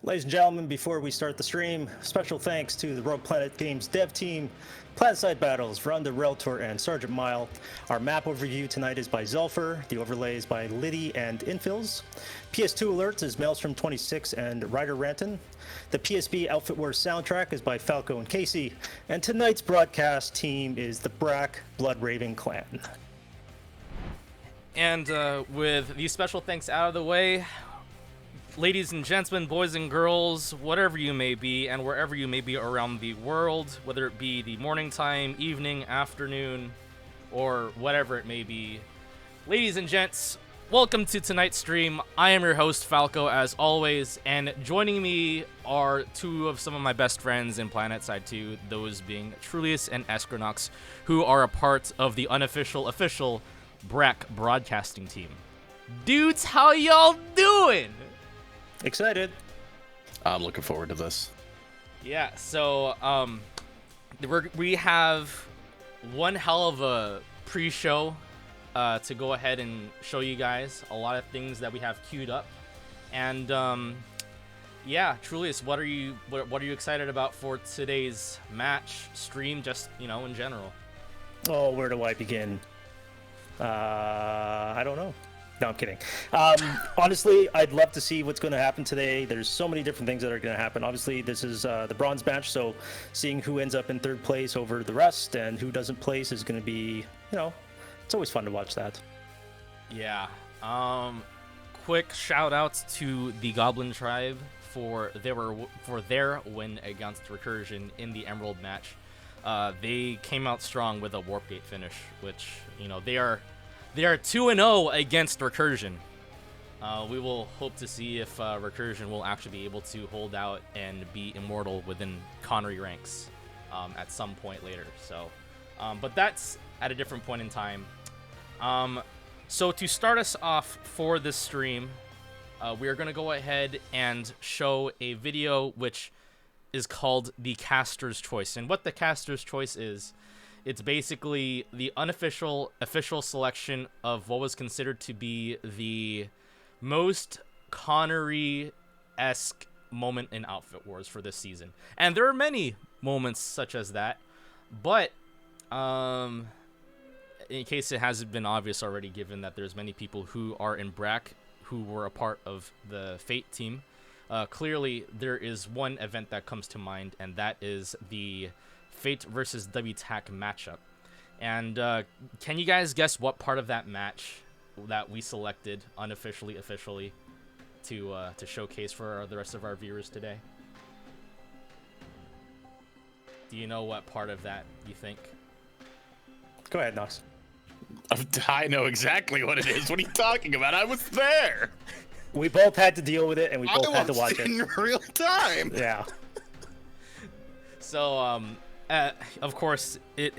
Ladies and gentlemen, before we start the stream, special thanks to the Rogue Planet Games dev team, Planetside Battles, Run the Realtor, and Sergeant Mile. Our map overview tonight is by Zelfer, the overlay is by Liddy and Infills. PS2 Alerts is Maelstrom 26 and Ryder Ranton. The PSB Outfit Wars soundtrack is by Falco and Casey. And tonight's broadcast team is the Brack Blood Raven Clan. And with these special thanks out of the way, ladies and gentlemen, boys and girls, whatever you may be and wherever you may be around the world, whether it be the morning time, evening, afternoon, or whatever it may be, ladies and gents, welcome to tonight's stream. I am your host, Falco, as always, and joining me are two of some of my best friends in Planetside 2, those being Trulius and Escrinox, who are a part of the unofficial, official Brack broadcasting team. Dudes, how y'all doing? Excited. I'm looking forward to this. Yeah, so we have one hell of a pre-show to go ahead and show you guys a lot of things that we have queued up, and yeah, Trulius, what are you excited about for today's match stream? Just in general. Oh, where do I begin? I don't know. No, I'm kidding. Honestly, I'd love to see what's going to happen today. There's so many different things that are going to happen. Obviously, this is the bronze match, so seeing who ends up in third place over the rest and who doesn't place is going to be, it's always fun to watch that. Yeah. Quick shout outs to the Goblin Tribe for their win against Recursion in the Emerald match. They came out strong with a Warp Gate finish, which, they are 2-0 against Recursion. We will hope to see if Recursion will actually be able to hold out and be immortal within Connery ranks at some point later. So, but that's at a different point in time. So to start us off for this stream, we are going to go ahead and show a video which is called the Caster's Choice. And what the Caster's Choice is, it's basically the official selection of what was considered to be the most Connery-esque moment in Outfit Wars for this season. And there are many moments such as that, but in case it hasn't been obvious already, given that there's many people who are in Brack who were a part of the Fate team, clearly there is one event that comes to mind, and that is the Fate versus WTAC matchup. And can you guys guess what part of that match that we selected officially to showcase for the rest of our viewers today? Do you know what part of that you think? Go ahead, Nox. I know exactly what it is. What are you talking about? I was there. We both had to deal with it, and we both had to watch it in real time. Yeah. So, of course, it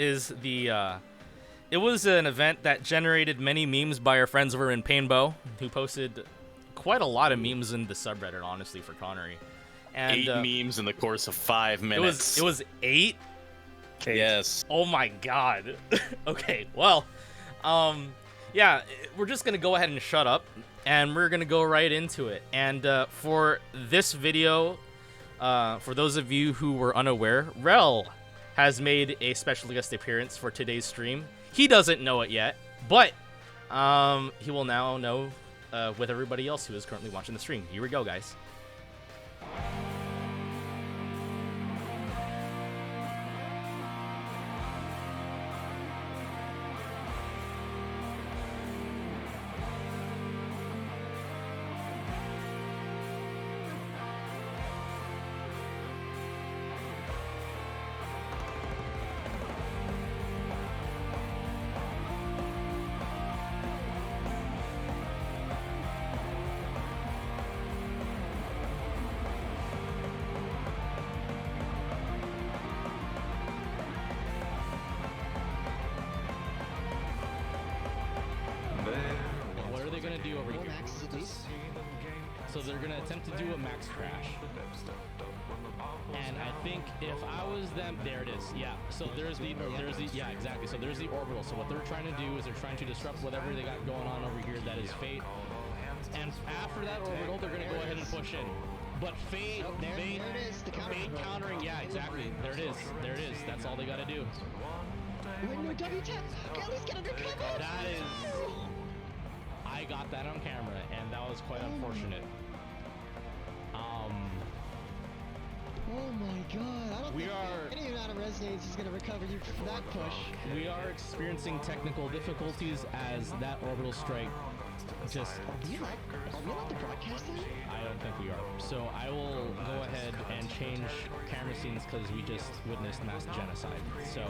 was an event that generated many memes by our friends over in Painbow, who posted quite a lot of memes in the subreddit, honestly, for Connery. And 8 memes in the course of 5 minutes. It was 8? Yes. Oh my god. Okay, well, yeah, we're just gonna go ahead and shut up, and we're gonna go right into it. And for this video, for those of you who were unaware, Rel has made a special guest appearance for today's stream. He doesn't know it yet, but he will now know with everybody else who is currently watching the stream. Here we go, guys. So they're gonna attempt to do a max crash. And I think if I was them, there it is. Yeah. So there's the yeah, exactly. So there's the orbital. So what they're trying to do is they're trying to disrupt whatever they got going on over here that is Fate. And after that orbital, they're gonna go ahead and push in. But Fade, There it is, the counter. Fade countering, yeah, exactly. There it is. There it is. That's all they gotta do. Win no W10. At least get under cover. That is. I got that on camera, and that was quite unfortunate. Oh my god, I don't think any amount of resonance is going to recover you from that push. We are experiencing technical difficulties as that orbital strike just... Are we allowed to broadcast that? I don't think we are. So I will go ahead and change camera scenes because we just witnessed mass genocide. So,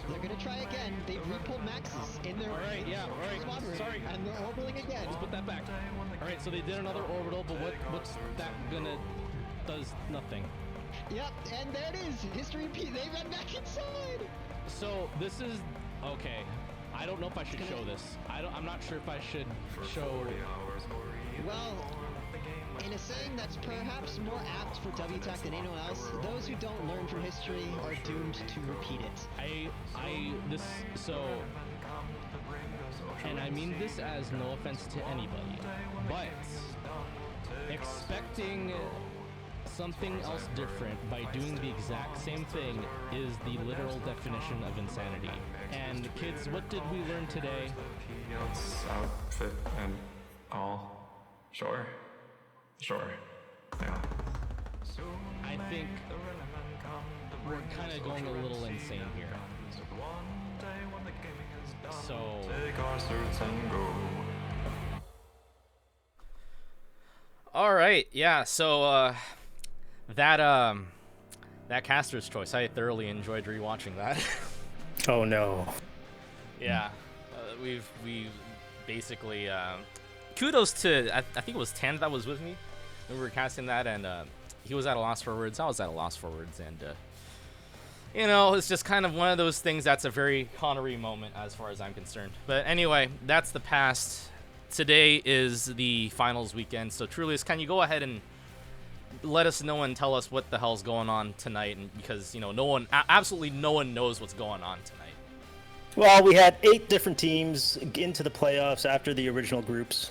they're gonna try again. They've repulled Maxes in their squad room, Sorry. and they're orbiting again. let's put that back. All right, so they did another orbital, but what's that gonna... does nothing. Yep, and there it is. History repeat. They ran back inside. So this is... okay. I don't know if I should show this. I'm not sure if I should show... Well, in a saying that's perhaps more apt for WTAC than anyone else, those who don't learn from history are doomed to repeat it. And I mean this as no offense to anybody, but expecting something else different by doing the exact same thing is the literal definition of insanity. And kids, what did we learn today? Outfit and all. Sure. Yeah. I think we're kind of going a little insane here. So Take our suits and go. All right, yeah. So that caster's choice, I thoroughly enjoyed rewatching that. Oh no. Yeah, we basically kudos to I think it was Tan that was with me when we were casting that, and he was at a loss for words. I was at a loss for words, and you know, it's just kind of one of those things that's a very Connery moment as far as I'm concerned. But anyway, that's the past. Today is the finals weekend, so Trulius, can you go ahead and let us know and tell us what the hell's going on tonight? And because, you know, absolutely no one knows what's going on tonight. Well, we had 8 different teams into the playoffs after the original groups.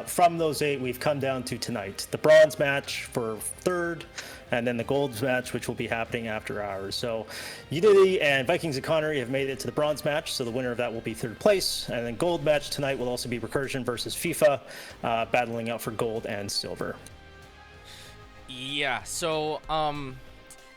From those 8, we've come down to tonight. The bronze match for 3rd, and then the gold match, which will be happening after hours. So Unity and Vikings and Connery have made it to the bronze match, so the winner of that will be 3rd place. And then gold match tonight will also be Recursion versus FIFA, battling out for gold and silver. Yeah, so,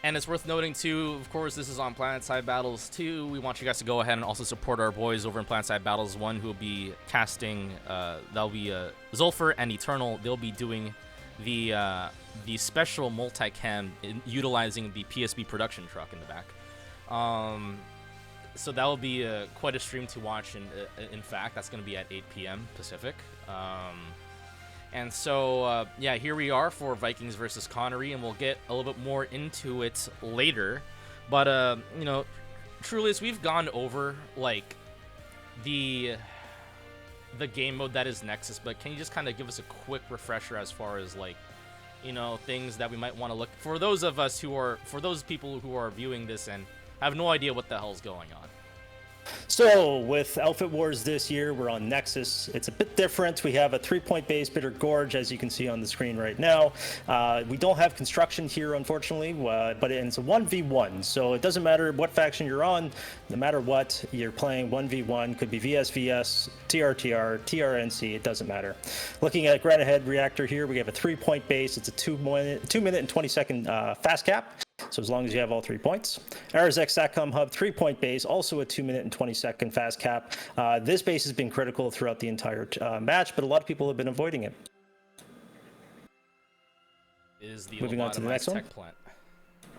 and it's worth noting, too, of course, this is on PlanetSide Battles 2. We want you guys to go ahead and also support our boys over in PlanetSide Battles 1, who will be casting, that'll be Zulfer and Eternal. They'll be doing the special multicam utilizing the PSB production truck in the back. So that will be quite a stream to watch, and in fact, that's going to be at 8 p.m. Pacific. And so, yeah, here we are for Vikings versus Connery, and we'll get a little bit more into it later. But, you know, Trulius, we've gone over, like, the game mode that is Nexus, but can you just kind of give us a quick refresher as far as, like, you know, things that we might want to look for those of us who are, for those people who are viewing this and have no idea what the hell's going on? So with Outfit Wars this year, we're on Nexus. It's a bit different. We have a 3-point base, Bitter Gorge, as you can see on the screen right now. We don't have construction here, unfortunately, but it's a 1v1. So it doesn't matter what faction you're on. No matter what, you're playing 1v1. Could be VSVS, TRTR, TRNC. It doesn't matter. Looking at Granite Head Reactor here, we have a 3-point base. It's a 2 minute and 20-second fast cap. So as long as you have all 3 points. Arizek Satcom Hub 3-point base, also a 2 minute and 20-second fast cap. This base has been critical throughout the entire match, but a lot of people have been avoiding it. Is the Moving on to the next one. tech plant.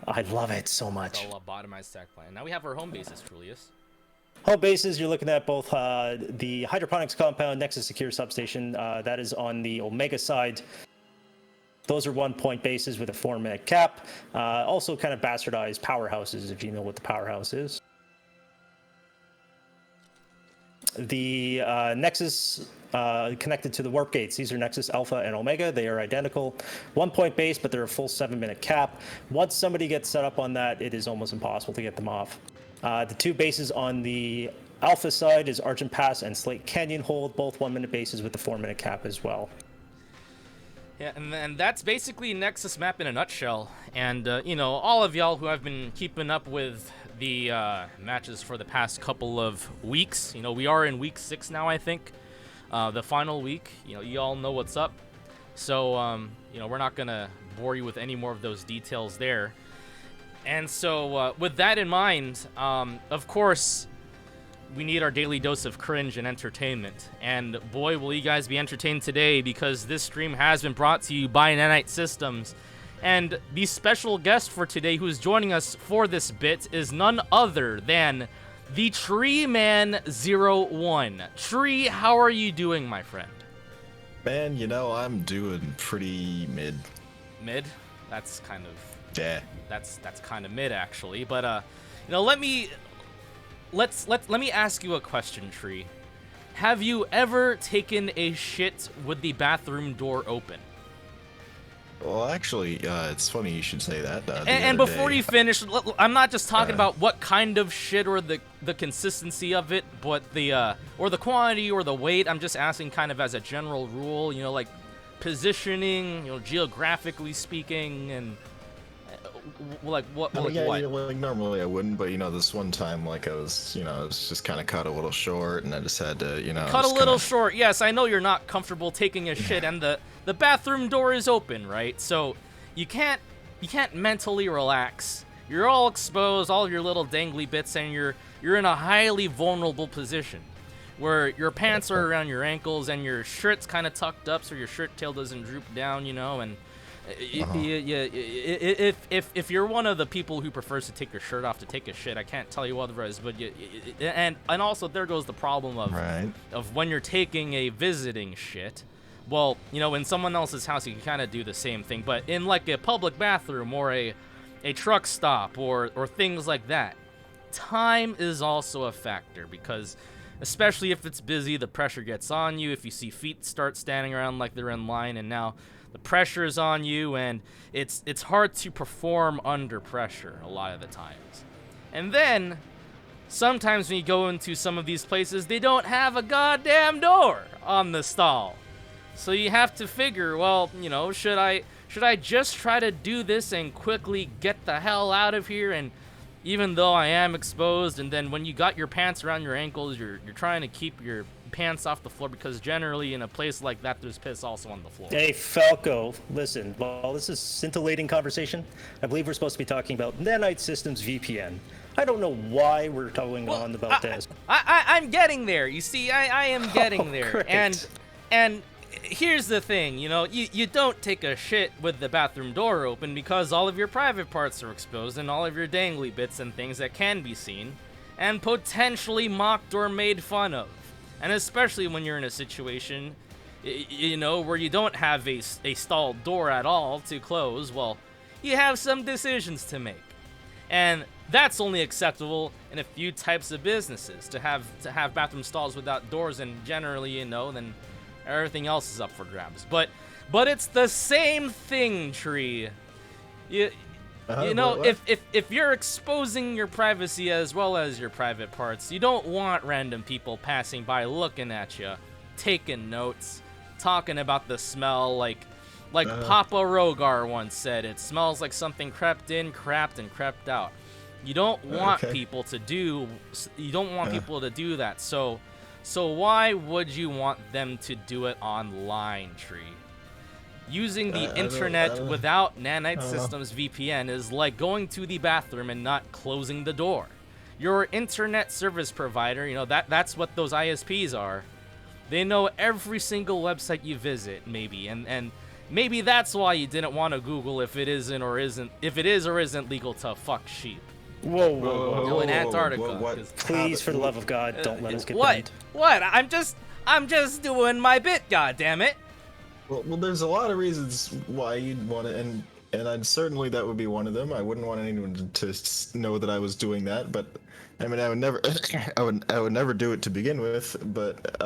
I love it so much. The lobotomized tech plant. Now we have our home bases, Trulius. Home bases, you're looking at both the hydroponics compound, Nexus Secure Substation, that is on the Omega side. Those are 1-point bases with a 4-minute cap. Also kind of bastardized powerhouses, if you know what the powerhouse is. The Nexus connected to the warp gates. These are Nexus Alpha and Omega. They are identical. 1-point base, but they're a full 7-minute cap. Once somebody gets set up on that, it is almost impossible to get them off. The 2 bases on the Alpha side is Argent Pass and Slate Canyon hold, both 1 minute bases with the 4 minute cap as well. Yeah, and then that's basically Nexus map in a nutshell. And, you know, all of y'all who have been keeping up with the matches for the past couple of weeks, you know, we are in week 6 now, I think. The final week, you know, you all know what's up. So, you know, we're not going to bore you with any more of those details there. And so, with that in mind, of course, we need our daily dose of cringe and entertainment. And boy, will you guys be entertained today, because this stream has been brought to you by Nanite Systems. And the special guest for today who's joining us for this bit is none other than the Tree Man 01. Tree, how are you doing, my friend? Man, you know, I'm doing pretty mid. Mid? That's kind of... Yeah. That's kind of mid, actually. But, you know, let me ask you a question, Tree. Have you ever taken a shit with the bathroom door open? Well, actually, it's funny you should say that. And before you finish, I'm not just talking about what kind of shit or the consistency of it, but or the quantity or the weight. I'm just asking kind of as a general rule, you know, like positioning, you know, geographically speaking, and like what? I mean, yeah, what? you know, like normally I wouldn't, but you know, this one time, like I was just kind of cut a little short, and I just had to, you know, cut a little short. Yes, I know you're not comfortable taking a shit, and the bathroom door is open, right? So you can't mentally relax. You're all exposed, all your little dangly bits, and you're in a highly vulnerable position where your pants are around your ankles and your shirt's kind of tucked up so your shirt tail doesn't droop down, you know, and if you're one of the people who prefers to take your shirt off to take a shit, I can't tell you otherwise. But and also there goes the problem of when you're taking a visiting shit. Well, you know, in someone else's house, you can kind of do the same thing, but in like a public bathroom or a truck stop or things like that, time is also a factor, because especially if it's busy, the pressure gets on you. If you see feet start standing around like they're in line, and now the pressure is on you, and it's hard to perform under pressure a lot of the times. And then sometimes when you go into some of these places, they don't have a goddamn door on the stall. So you have to figure, well, you know, should I just try to do this and quickly get the hell out of here? And even though I am exposed, and then when you got your pants around your ankles, you're trying to keep your pants off the floor, because generally in a place like that, there's piss also on the floor. Hey, Falco, listen, while this is scintillating conversation, I believe we're supposed to be talking about Nanite Systems VPN. I don't know why we're going on about this. I'm getting there. You see, I am getting there. Great. And here's the thing, you know, you don't take a shit with the bathroom door open, because all of your private parts are exposed and all of your dangly bits and things that can be seen and potentially mocked or made fun of. And especially when you're in a situation, you know, where you don't have a stalled door at all to close, well, you have some decisions to make. And that's only acceptable in a few types of businesses, to have bathroom stalls without doors, and generally, you know, then everything else is up for grabs. But it's the same thing, Tree. You know, what? if you're exposing your privacy as well as your private parts, you don't want random people passing by looking at you, taking notes, talking about the smell, like Papa Rogar once said, it smells like something crept in, crapped, and crept out. You don't want people to do that. So why would you want them to do it online, Tree? Using the internet without Nanite Systems VPN is like going to the bathroom and not closing the door. Your internet service provider, you know, that's what those ISPs are. They know every single website you visit, maybe, and maybe that's why you didn't want to Google if it is or isn't legal to fuck sheep. Whoa. In Antarctica. What? Please, for the love of God, don't let us get what? banned. What? I'm just doing my bit, goddammit. Well, there's a lot of reasons why you'd want to, and I'd certainly that would be one of them. I wouldn't want anyone to know that I was doing that, but I mean, I would never, I would never do it to begin with. But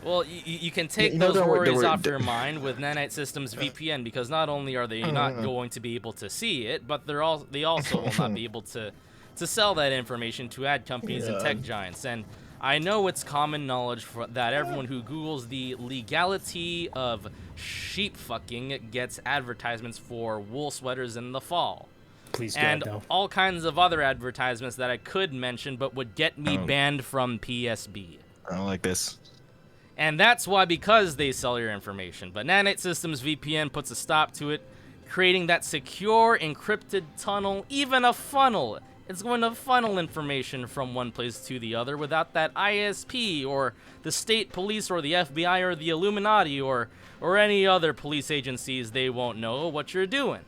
well, you can take those worries off your mind with Nanite Systems VPN, because not only are they not going to be able to see it, but they also will not be able to sell that information to ad companies and tech giants. And I know it's common knowledge that everyone who Googles the legality of sheep fucking gets advertisements for wool sweaters in the fall. Please and God, no. all kinds of other advertisements that I could mention but would get me banned from PSB. I don't like this. And that's why, because they sell your information. But Nanite Systems VPN puts a stop to it, creating that secure, encrypted tunnel, even a funnel. It's going to funnel information from one place to the other without that ISP or the state police or the FBI or the Illuminati or any other police agencies. They won't know what you're doing.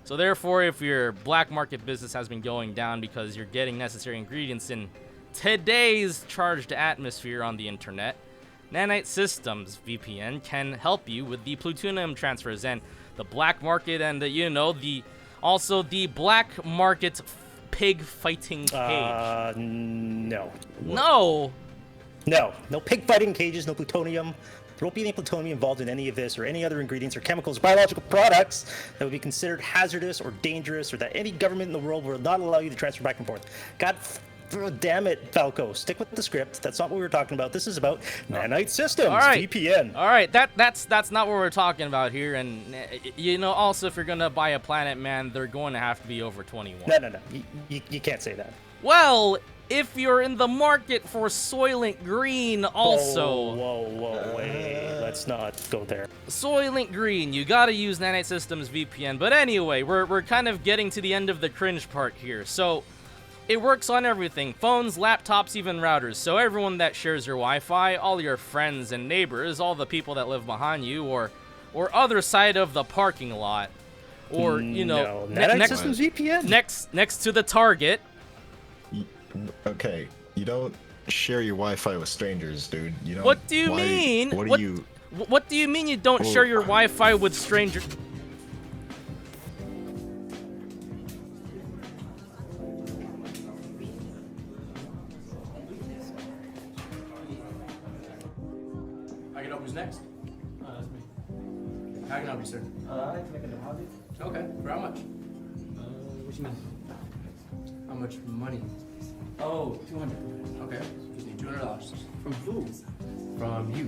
So therefore, if your black market business has been going down because you're getting necessary ingredients in today's charged atmosphere on the internet, Nanite Systems VPN can help you with the plutonium transfers and the black market and also the black market pig fighting cage. No. No. No pig fighting cages, no plutonium. There won't be any plutonium involved in any of this or any other ingredients or chemicals or biological products that would be considered hazardous or dangerous, or that any government in the world will not allow you to transfer back and forth. God damn it, Falco. Stick with the script. That's not what we were talking about. This is about Nanite Systems, All right. VPN. All right, that's not what we're talking about here. And, also, if you're going to buy a Planet Man, they're going to have to be over 21. No. You can't say that. Well, if you're in the market for Soylent Green also. Whoa, wait. Let's not go there. Soylent Green, you gotta use Nanite Systems VPN. But anyway, we're kind of getting to the end of the cringe part here. So, it works on everything. Phones, laptops, even routers. So everyone that shares your Wi-Fi, all your friends and neighbors, all the people that live behind you, or other side of the parking lot. Or, no. Nanite Systems VPN? Next to the Target. Okay, you don't share your Wi-Fi with strangers, dude. You don't. What do you mean? What do you mean you don't share your Wi-Fi with strangers? I can help who's next? That's me. How can I help you, sir? I'd like to make a deposit. Okay, for how much? What you mean? How much money? Oh, 200. Okay, just need $200. From who? From you.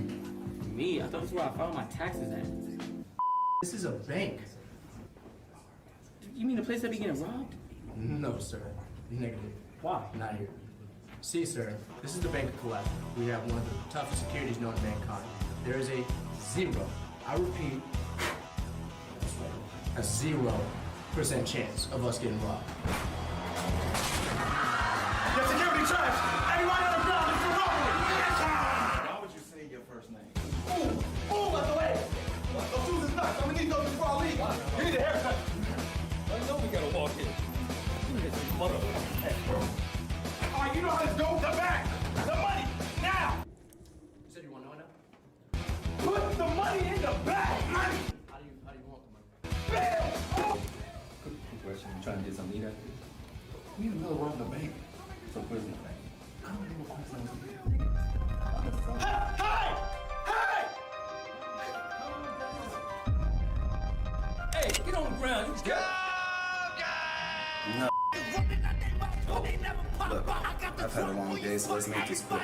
Me? I thought that's where I filed my taxes at. This is a bank. You mean the place that be getting robbed? No, sir. Negative. Why? Not here. See, sir, this is the Bank of Collateral. We have one of the toughest securities known to mankind. There is a 0, I repeat, a 0% chance of us getting robbed. Your security traps! Everybody on the ground is for robbery! Why would you say your first name? Ooh, out the way! Those shoes is nuts. I'm gonna need those before I leave. You need a haircut. I know we gotta walk in. All right, you know how this goes. The back! The money! Now! You said you want to know it now? Put the money in the bag! Money! How do you want the money? Bill! Oh. Quick question. You trying to get something to eat after this? We in the middle of robbing the bank. So where's the bank? I don't know what question I was Hey! Hey, get on the ground. You go! No. Look, I've had a long day, so let's make this quick.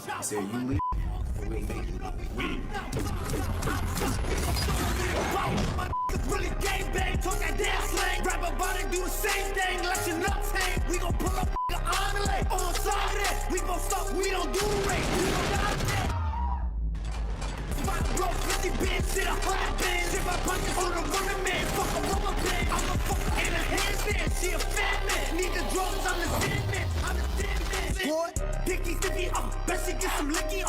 I said you leave, or we'll make you leave. Really gang bang, talk that damn slang. Rap about it, do the same thing, let your nuts hang. We gon' pull up on the leg, on side of that. We gon' stop, we don't do the race. We don't die there. Bro, 50 bands, shit, 100 bands. Shit, my pockets on the running man. Fuck a rubber band. I'm a fucker and a handstand. She a fat man. Need the drugs, I'm the Sandman. I'm the Sandman. What? Dicky, sticky, bet she get some licky,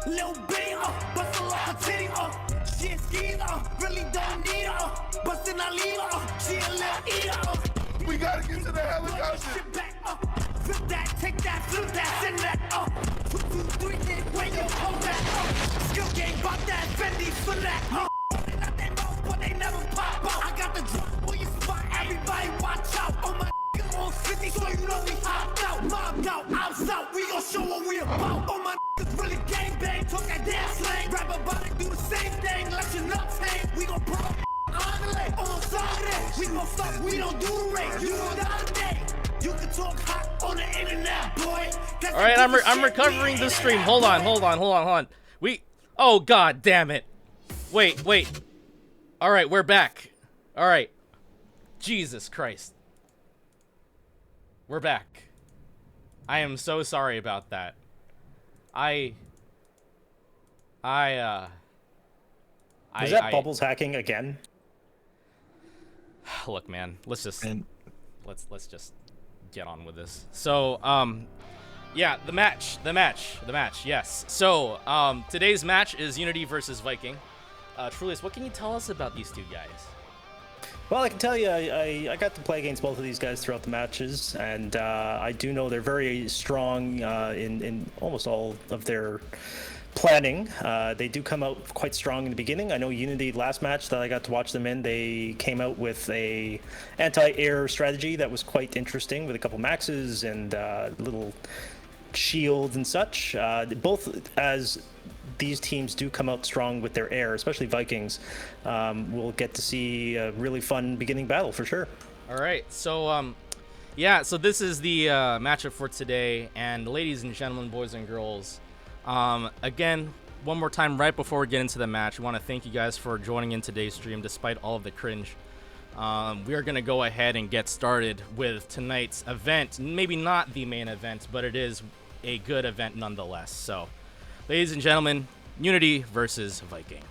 Lil bitty, bust a lot of titty, she a skeezer, really don't need her, bustin' I leave her, she a little eater, We gotta get to the helicopter. Shit back, flip that, take that, flip that, send that, 2, 2, 3, then where you hold that, skill game, bought that, Fendi for that, Nothing wrong, but they never pop out. I got the drop on your spot, everybody watch out. On my on 50, so you know we hopped out. Mobbed out, out, we gon' show what we about. On my really gang bang, talk that damn slang. Rap about it, do the same thing, let your nuts hang. We gon' pull up on the leg, on side of that. We gon' stop, we don't do the race. You don't die today. You can talk hot on the internet, boy. All right, I'm recovering the stream. Hold on. Oh god damn it. Wait. All right, we're back. All right. Jesus Christ. We're back. I am so sorry about that. Was that Bubbles hacking again? Look, man, let's just get on with this. So, yeah, the match, yes. So, today's match is Unity versus Viking. Trulius, what can you tell us about these two guys? Well, I can tell you, I got to play against both of these guys throughout the matches, and I do know they're very strong in almost all of their planning. They do come out quite strong in the beginning. I know Unity last match that I got to watch them in, they came out with a anti-air strategy that was quite interesting with a couple maxes and little shields and such. Both as these teams do come out strong with their air, especially Vikings. We'll get to see a really fun beginning battle for sure. All right, so yeah, so this is the matchup for today, and ladies and gentlemen, boys and girls, again, one more time right before we get into the match, we want to thank you guys for joining in today's stream despite all of the cringe. We are going to go ahead and get started with tonight's event. Maybe not the main event, but it is a good event nonetheless. So, ladies and gentlemen, Unity versus Viking.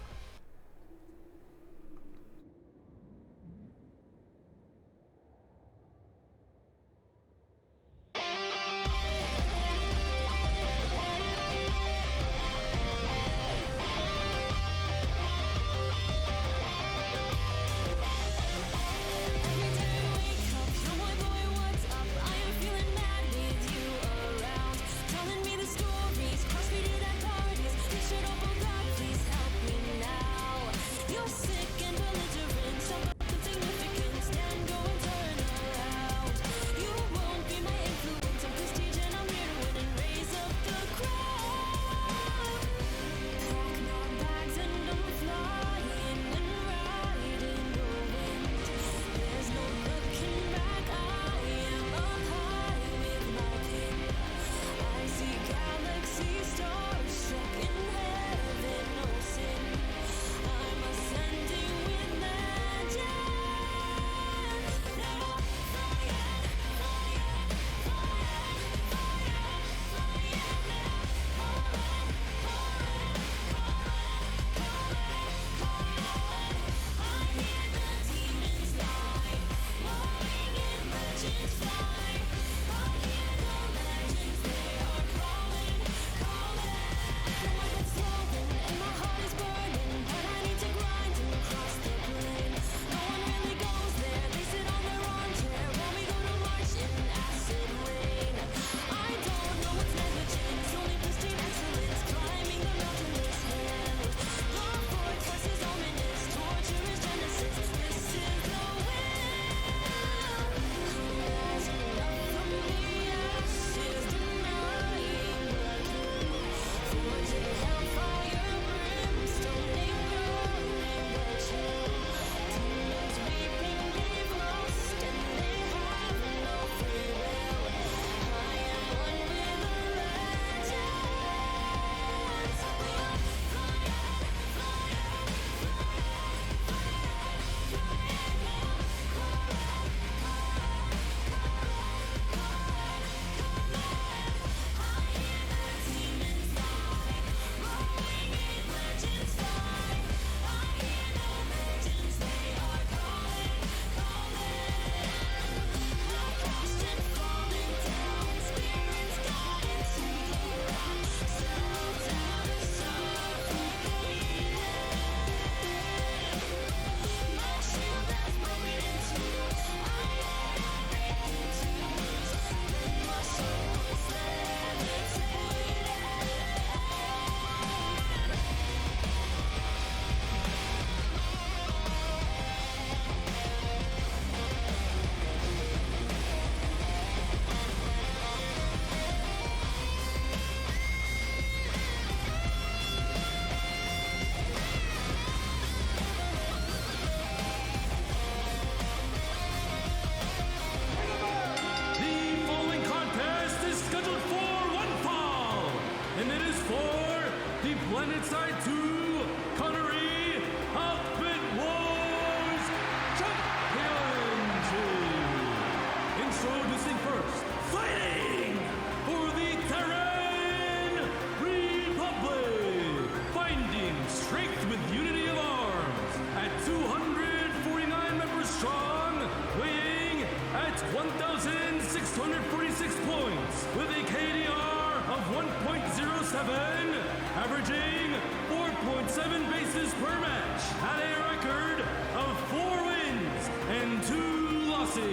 1,646 points with a KDR of 1.07, averaging 4.7 bases per match, had a record of 4 wins and 2 losses.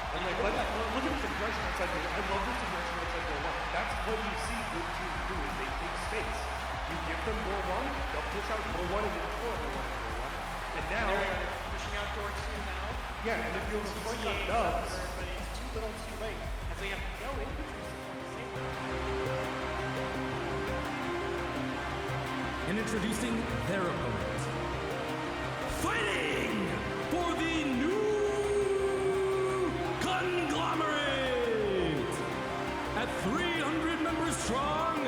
And like, look at this aggression outside the I love this aggression outside the line. That's what you see good teams do is they take space. You give them more run, they'll push out more one and then more one. And now they're pushing out towards 2 now. Yeah, and if you're the front got dubs, but it's too little too late. As they have no infantry support at the same time. And introducing their opponent. Fighting for the new conglomerate! At 300 members strong,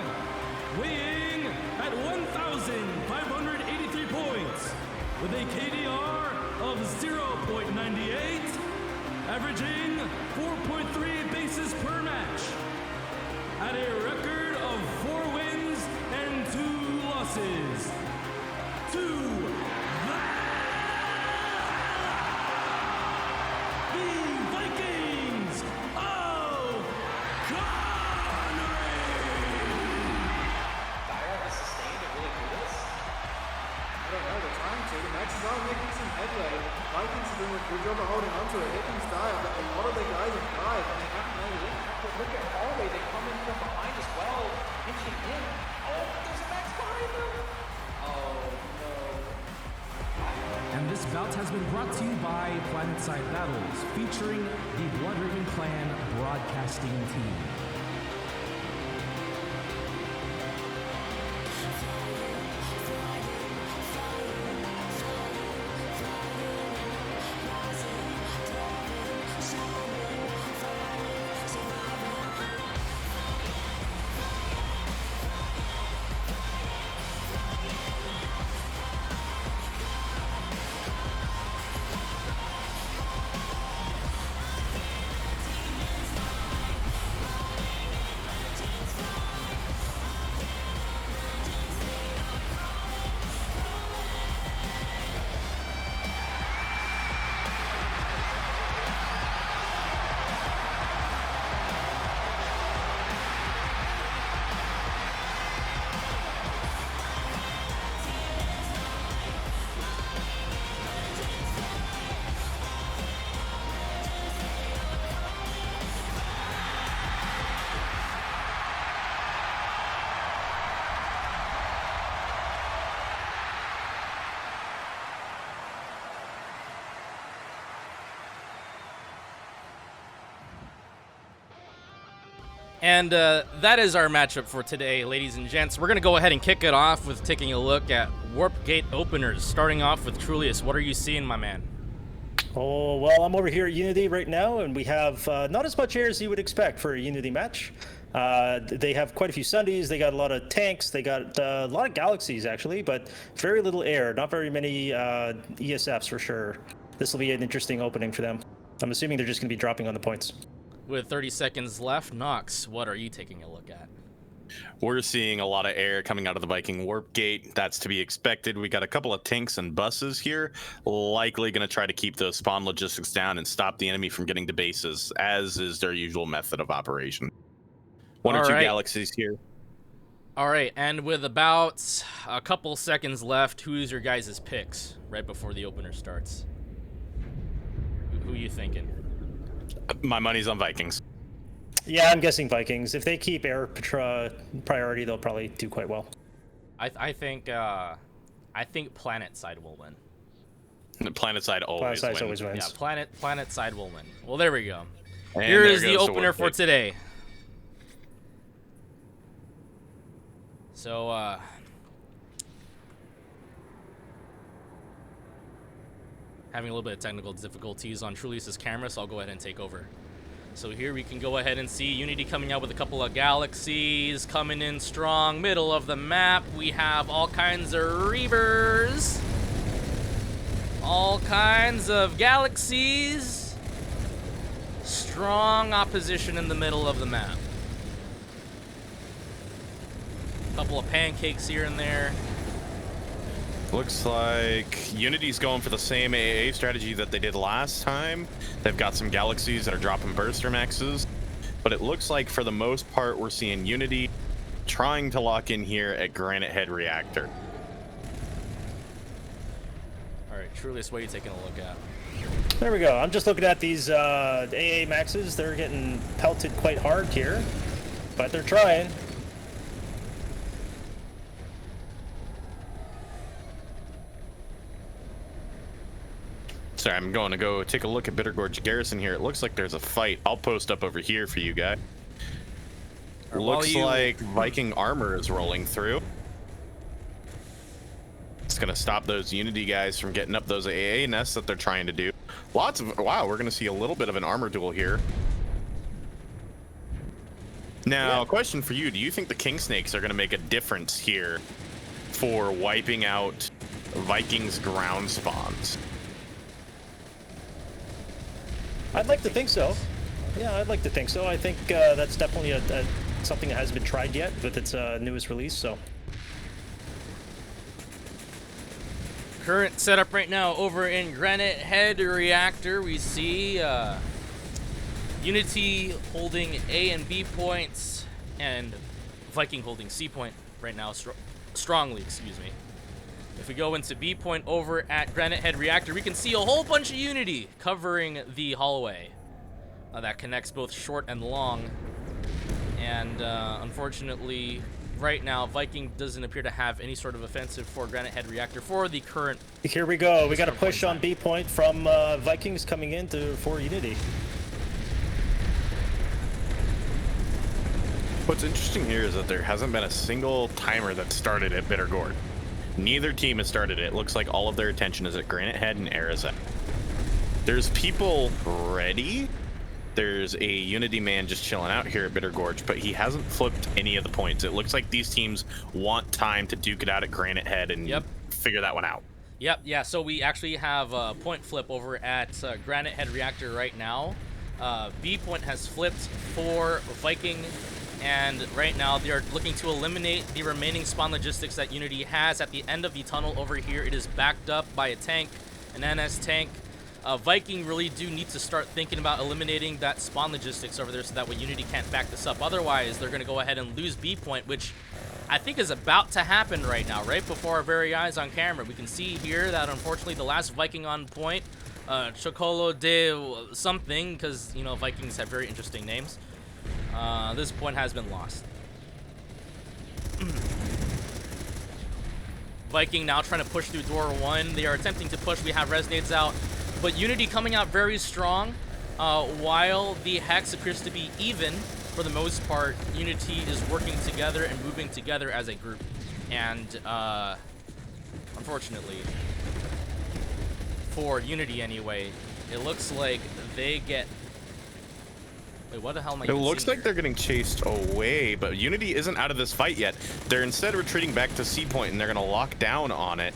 weighing at 1,583 points, with a KDR of 0.98, averaging 4.3 bases per match, at a record of 4 wins and 2 losses. To the Vikings of Connery! Dire has sustained and really do this? I don't know, they're trying to. The match is on making some headway. Vikings are doing a good job of holding onto it. They can style, but a lot of the guys are dive and they haven't made it in. But look at Hallway, they come in from behind as well, pinching in. Oh, there's a Max behind them! Oh, no. And this bout has been brought to you by Planetside Battles, featuring the Blood Raven Clan broadcasting team. And that is our matchup for today, ladies and gents. We're going to go ahead and kick it off with taking a look at Warp Gate openers, starting off with Trulius. What are you seeing, my man? Oh, well, I'm over here at Unity right now, and we have not as much air as you would expect for a Unity match. They have quite a few Sundays, they got a lot of tanks, they got a lot of galaxies, actually, but very little air, not very many ESFs for sure. This will be an interesting opening for them. I'm assuming they're just going to be dropping on the points. With 30 seconds left, Nox, what are you taking a look at? We're seeing a lot of air coming out of the Viking Warp Gate. That's to be expected. We got a couple of tanks and buses here, likely going to try to keep those spawn logistics down and stop the enemy from getting to bases, as is their usual method of operation. One or two galaxies here. All right, and with about a couple seconds left, who's your guys' picks right before the opener starts? Who are you thinking? My money's on Vikings. Yeah, I'm guessing Vikings. If they keep air priority, they'll probably do quite well. I think Planet Side will win. Planet Side always wins. Yeah, Planet Side will win. Well, there we go. And here is the opener for today. So, having a little bit of technical difficulties on Trulius' camera, so I'll go ahead and take over. So here we can go ahead and see Unity coming out with a couple of galaxies, coming in strong, middle of the map. We have all kinds of Reavers, all kinds of galaxies, strong opposition in the middle of the map. Couple of pancakes here and there. Looks like Unity's going for the same AA strategy that they did last time. They've got some galaxies that are dropping burster maxes, but it looks like for the most part we're seeing Unity trying to lock in here at Granite Head Reactor. All right, Trulius, what are you taking a look at? There we go. I'm just looking at these AA maxes. They're getting pelted quite hard here, but they're trying. Sorry, I'm going to go take a look at Bitter Gorge Garrison here. It looks like there's a fight. I'll post up over here for you guys. Looks like Viking armor is rolling through. It's going to stop those Unity guys from getting up those AA nests that they're trying to do. Lots of... Wow, we're going to see a little bit of an armor duel here. Now, question for you. Do you think the King Snakes are going to make a difference here for wiping out Vikings ground spawns? I'd like to think so. Yeah, I'd like to think so. I think that's definitely something that hasn't been tried yet with its newest release, so... Current setup right now over in Granite Head Reactor, we see Unity holding A and B points and Viking holding C point right now strongly, excuse me. If we go into B point over at Granite Head Reactor, we can see a whole bunch of Unity covering the hallway that connects both short and long. And unfortunately, right now, Viking doesn't appear to have any sort of offensive for Granite Head Reactor for the current... Here we go. We got a push on B point from Vikings coming in for Unity. What's interesting here is that there hasn't been a single timer that started at Bitter Gorge. Neither team has started it. It looks like all of their attention is at Granite Head and Arizek. There's people ready. There's a Unity man just chilling out here at Bitter Gorge, but he hasn't flipped any of the points. It looks like these teams want time to duke it out at Granite Head and figure that one out. Yep, yeah, so we actually have a point flip over at Granite Head Reactor right now. B point has flipped for Viking, and right now they are looking to eliminate the remaining spawn logistics that Unity has at the end of the tunnel over here. It is backed up by a tank, an NS tank. Viking really do need to start thinking about eliminating that spawn logistics over there so that way Unity can't back this up. Otherwise, they're going to go ahead and lose B point, which I think is about to happen right now, right before our very eyes on camera. We can see here that unfortunately the last Viking on point, Chocolo de something, because, you know, Vikings have very interesting names. This point has been lost. Viking now trying to push through door 1. They are attempting to push. We have Resonates out. But Unity coming out very strong, while the Hex appears to be even. For the most part, Unity is working together and moving together as a group. And unfortunately, for Unity anyway, it looks like they get... Wait, what the hell am I It looks like they're getting chased away, but Unity isn't out of this fight yet. They're instead retreating back to C point, and they're going to lock down on it.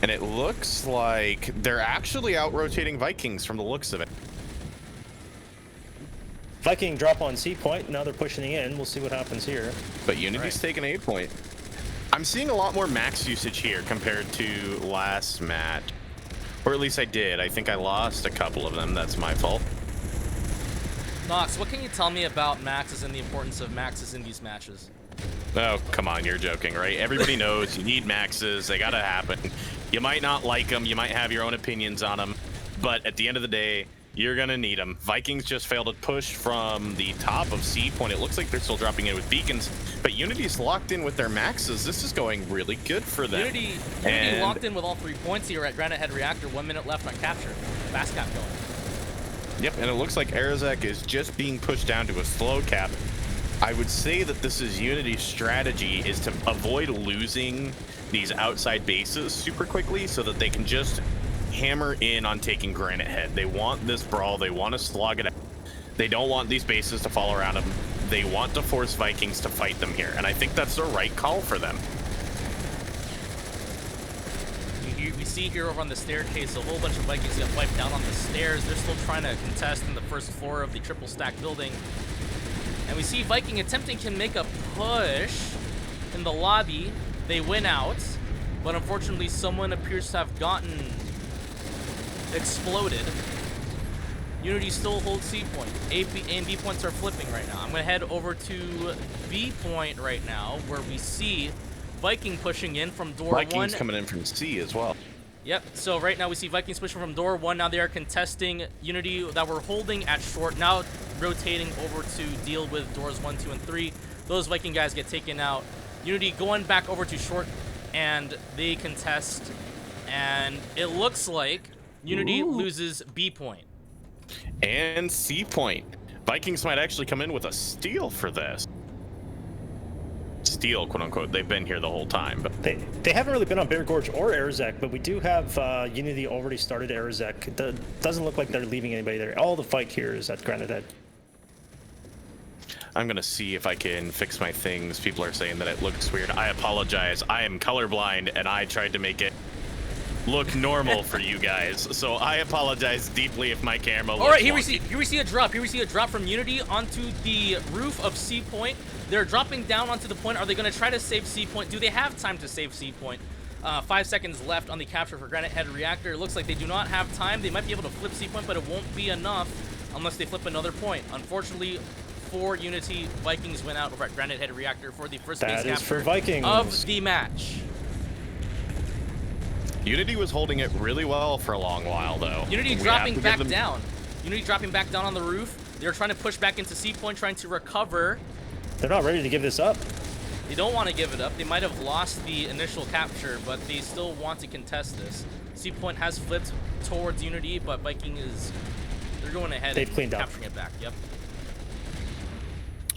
And it looks like they're actually out-rotating Vikings from the looks of it. Viking drop on C point, now they're pushing in. We'll see what happens here. But Unity's taking A point. I'm seeing a lot more max usage here compared to last match. Or at least I did. I think I lost a couple of them. That's my fault. Nox, what can you tell me about maxes and the importance of maxes in these matches? Oh, come on, you're joking, right? Everybody knows you need maxes. They gotta happen. You might not like them. You might have your own opinions on them. But at the end of the day, you're gonna need them. Vikings just failed to push from the top of C point. It looks like they're still dropping in with beacons, but Unity's locked in with their maxes. This is going really good for them. Unity locked in with all 3 points here at Granite Head Reactor. 1 minute left on capture. Fast cap going. Yep, and it looks like Arizek is just being pushed down to a slow cap. I would say that this is Unity's strategy, is to avoid losing these outside bases super quickly so that they can just hammer in on taking Granite Head. They want this brawl. They want to slog it out. They don't want these bases to fall around them. They want to force Vikings to fight them here, and I think that's the right call for them. We see here over on the staircase a whole bunch of Vikings get wiped down on the stairs. They're still trying to contest in the first floor of the triple stack building. And we see Viking attempting to make a push in the lobby. They win out. but unfortunately someone appears to have gotten exploded. Unity still holds C point. A and B points are flipping right now. I'm going to head over to B point right now, where we see Viking pushing in from door Vikings 1. coming in from C as well. Yep, so right now we see Vikings pushing from door 1. Now they are contesting Unity that we're holding at short. Now rotating over to deal with doors 1, 2, and 3. Those Viking guys get taken out. Unity going back over to short, and they contest. And it looks like Unity loses B point. And C point. Vikings might actually come in with a steal for this. Steal, quote unquote. They've been here the whole time, but They haven't really been on Bear Gorge or Arizek, but we do have Unity already started Arizek. It doesn't look like they're leaving anybody there. All the fight here is at Granite Head. I'm gonna see if I can fix my things. People are saying that it looks weird. I apologize. I am colorblind, and I tried to make it look normal for you guys. So I apologize deeply if my camera looks All right, here we wonky. see a drop. Here we see a drop from Unity onto the roof of C point. They're dropping down onto the point. Are they going to try to save C point? Do they have time to save C point? 5 seconds left on the capture for Granite Head Reactor. It looks like they do not have time. They might be able to flip C point, but it won't be enough unless they flip another point. Unfortunately, for Unity, Vikings win out over at Granite Head Reactor for the first base That is capture for Vikings. of the match. Unity was holding it really well for a long while, though. Unity We dropping have to back give them- down. Unity dropping back down on the roof. They're trying to push back into C point, trying to recover. They're not ready to give this up. They don't want to give it up. They might have lost the initial capture, but they still want to contest this. C point has flipped towards Unity, but Viking is... They're going ahead They've and cleaned up. capturing it back. Yep.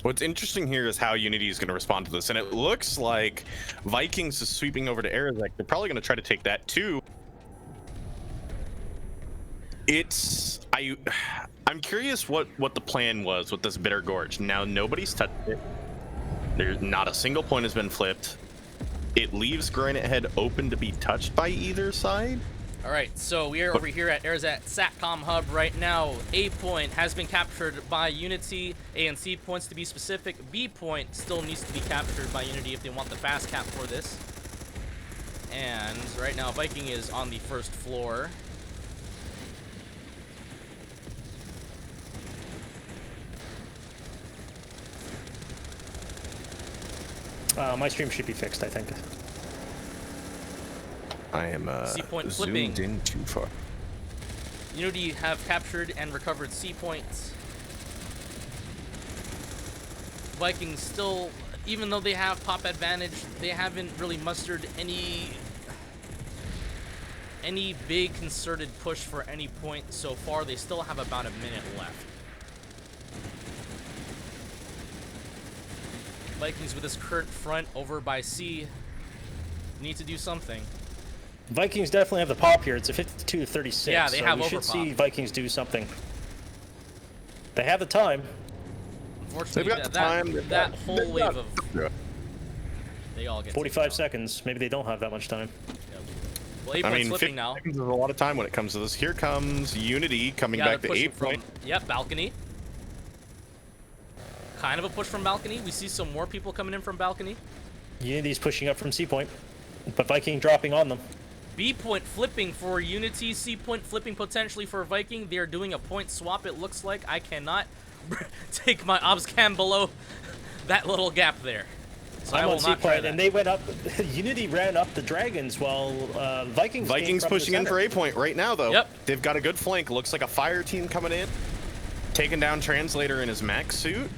What's interesting here is how Unity is going to respond to this, and it looks like Vikings is sweeping over to Arizek. They're probably going to try to take that too. I'm curious what the plan was with this Bitter Gorge. Now nobody's touched it. There's not a single point has been flipped. It leaves Granite Head open to be touched by either side. All right, so we are over here at Arizek Satcom Hub right now. A point has been captured by Unity. A and C points to be specific. B point still needs to be captured by Unity if they want the fast cap for this. And right now, Viking is on the first floor. My stream should be fixed, I think. I am C point zoomed flipping. in too far. Unity have captured and recovered C points. Vikings still, even though they have pop advantage, they haven't really mustered any big concerted push for any point so far. They still have about a minute left. Vikings with this current front over by C need to do something. Vikings definitely have the pop here. It's a 52-36. Yeah, they have we should overpop. see Vikings do something. They have the time. Unfortunately, They've got the time. that whole They've wave got- of... They all get 45 seconds. Maybe they don't have that much time. Well, A I point's mean, flipping 50 now. seconds is a lot of time when it comes to this. Here comes Unity coming Yeah, back they're to pushing 8 point. from, yep, balcony. Kind of a push from balcony. We see some more people coming in from balcony. Unity's pushing up from C point, but Viking dropping on them. B point flipping for Unity. C point flipping potentially for Viking. They are doing a point swap, it looks like. I cannot take my obs cam below that little gap there. So I I'm will on C not try point, that. and they went up. Unity ran up the dragons while Vikings. came Vikings from the pushing in center. for 8 point right now, though. Yep. They've got a good flank. Looks like a fire team coming in. Taking down Translator in his max suit.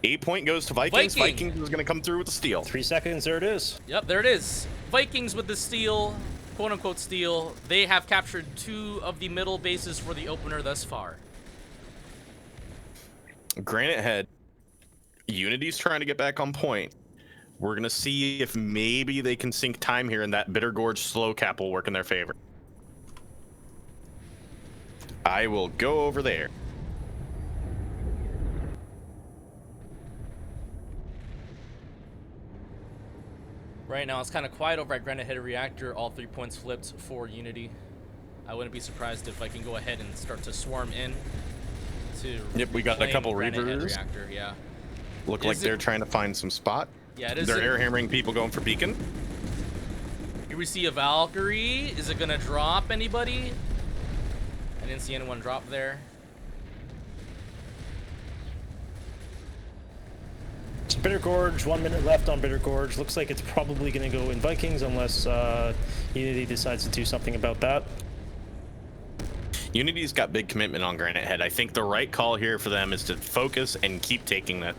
8 point goes to Vikings. Viking. Vikings is going to come through with the steal. 3 seconds. There it is. Yep, there it is. Vikings with the steal, quote-unquote steal. They have captured 2 of the middle bases for the opener thus far. Granite Head. Unity's trying to get back on point. We're going to see if maybe they can sink time here and that Bitter Gorge slow cap will work in their favor. I will go over there. Right now, it's kind of quiet over at Granite Head Reactor. All 3 points flipped for Unity. I wouldn't be surprised if I can go ahead and start to swarm in to Yep, we got a claim couple Granite Head Reavers. Reactor, yeah. Look Is like it- they're trying to find some spot. Yeah, it is They're a- air hammering people going for beacon. Here we see a Valkyrie. Is it gonna drop anybody? I didn't see anyone drop there. So Bitter Gorge, 1 minute left on Bitter Gorge. Looks like it's probably going to go in Vikings unless Unity decides to do something about that. Unity's got big commitment on Granite Head. I think the right call here for them is to focus and keep taking that.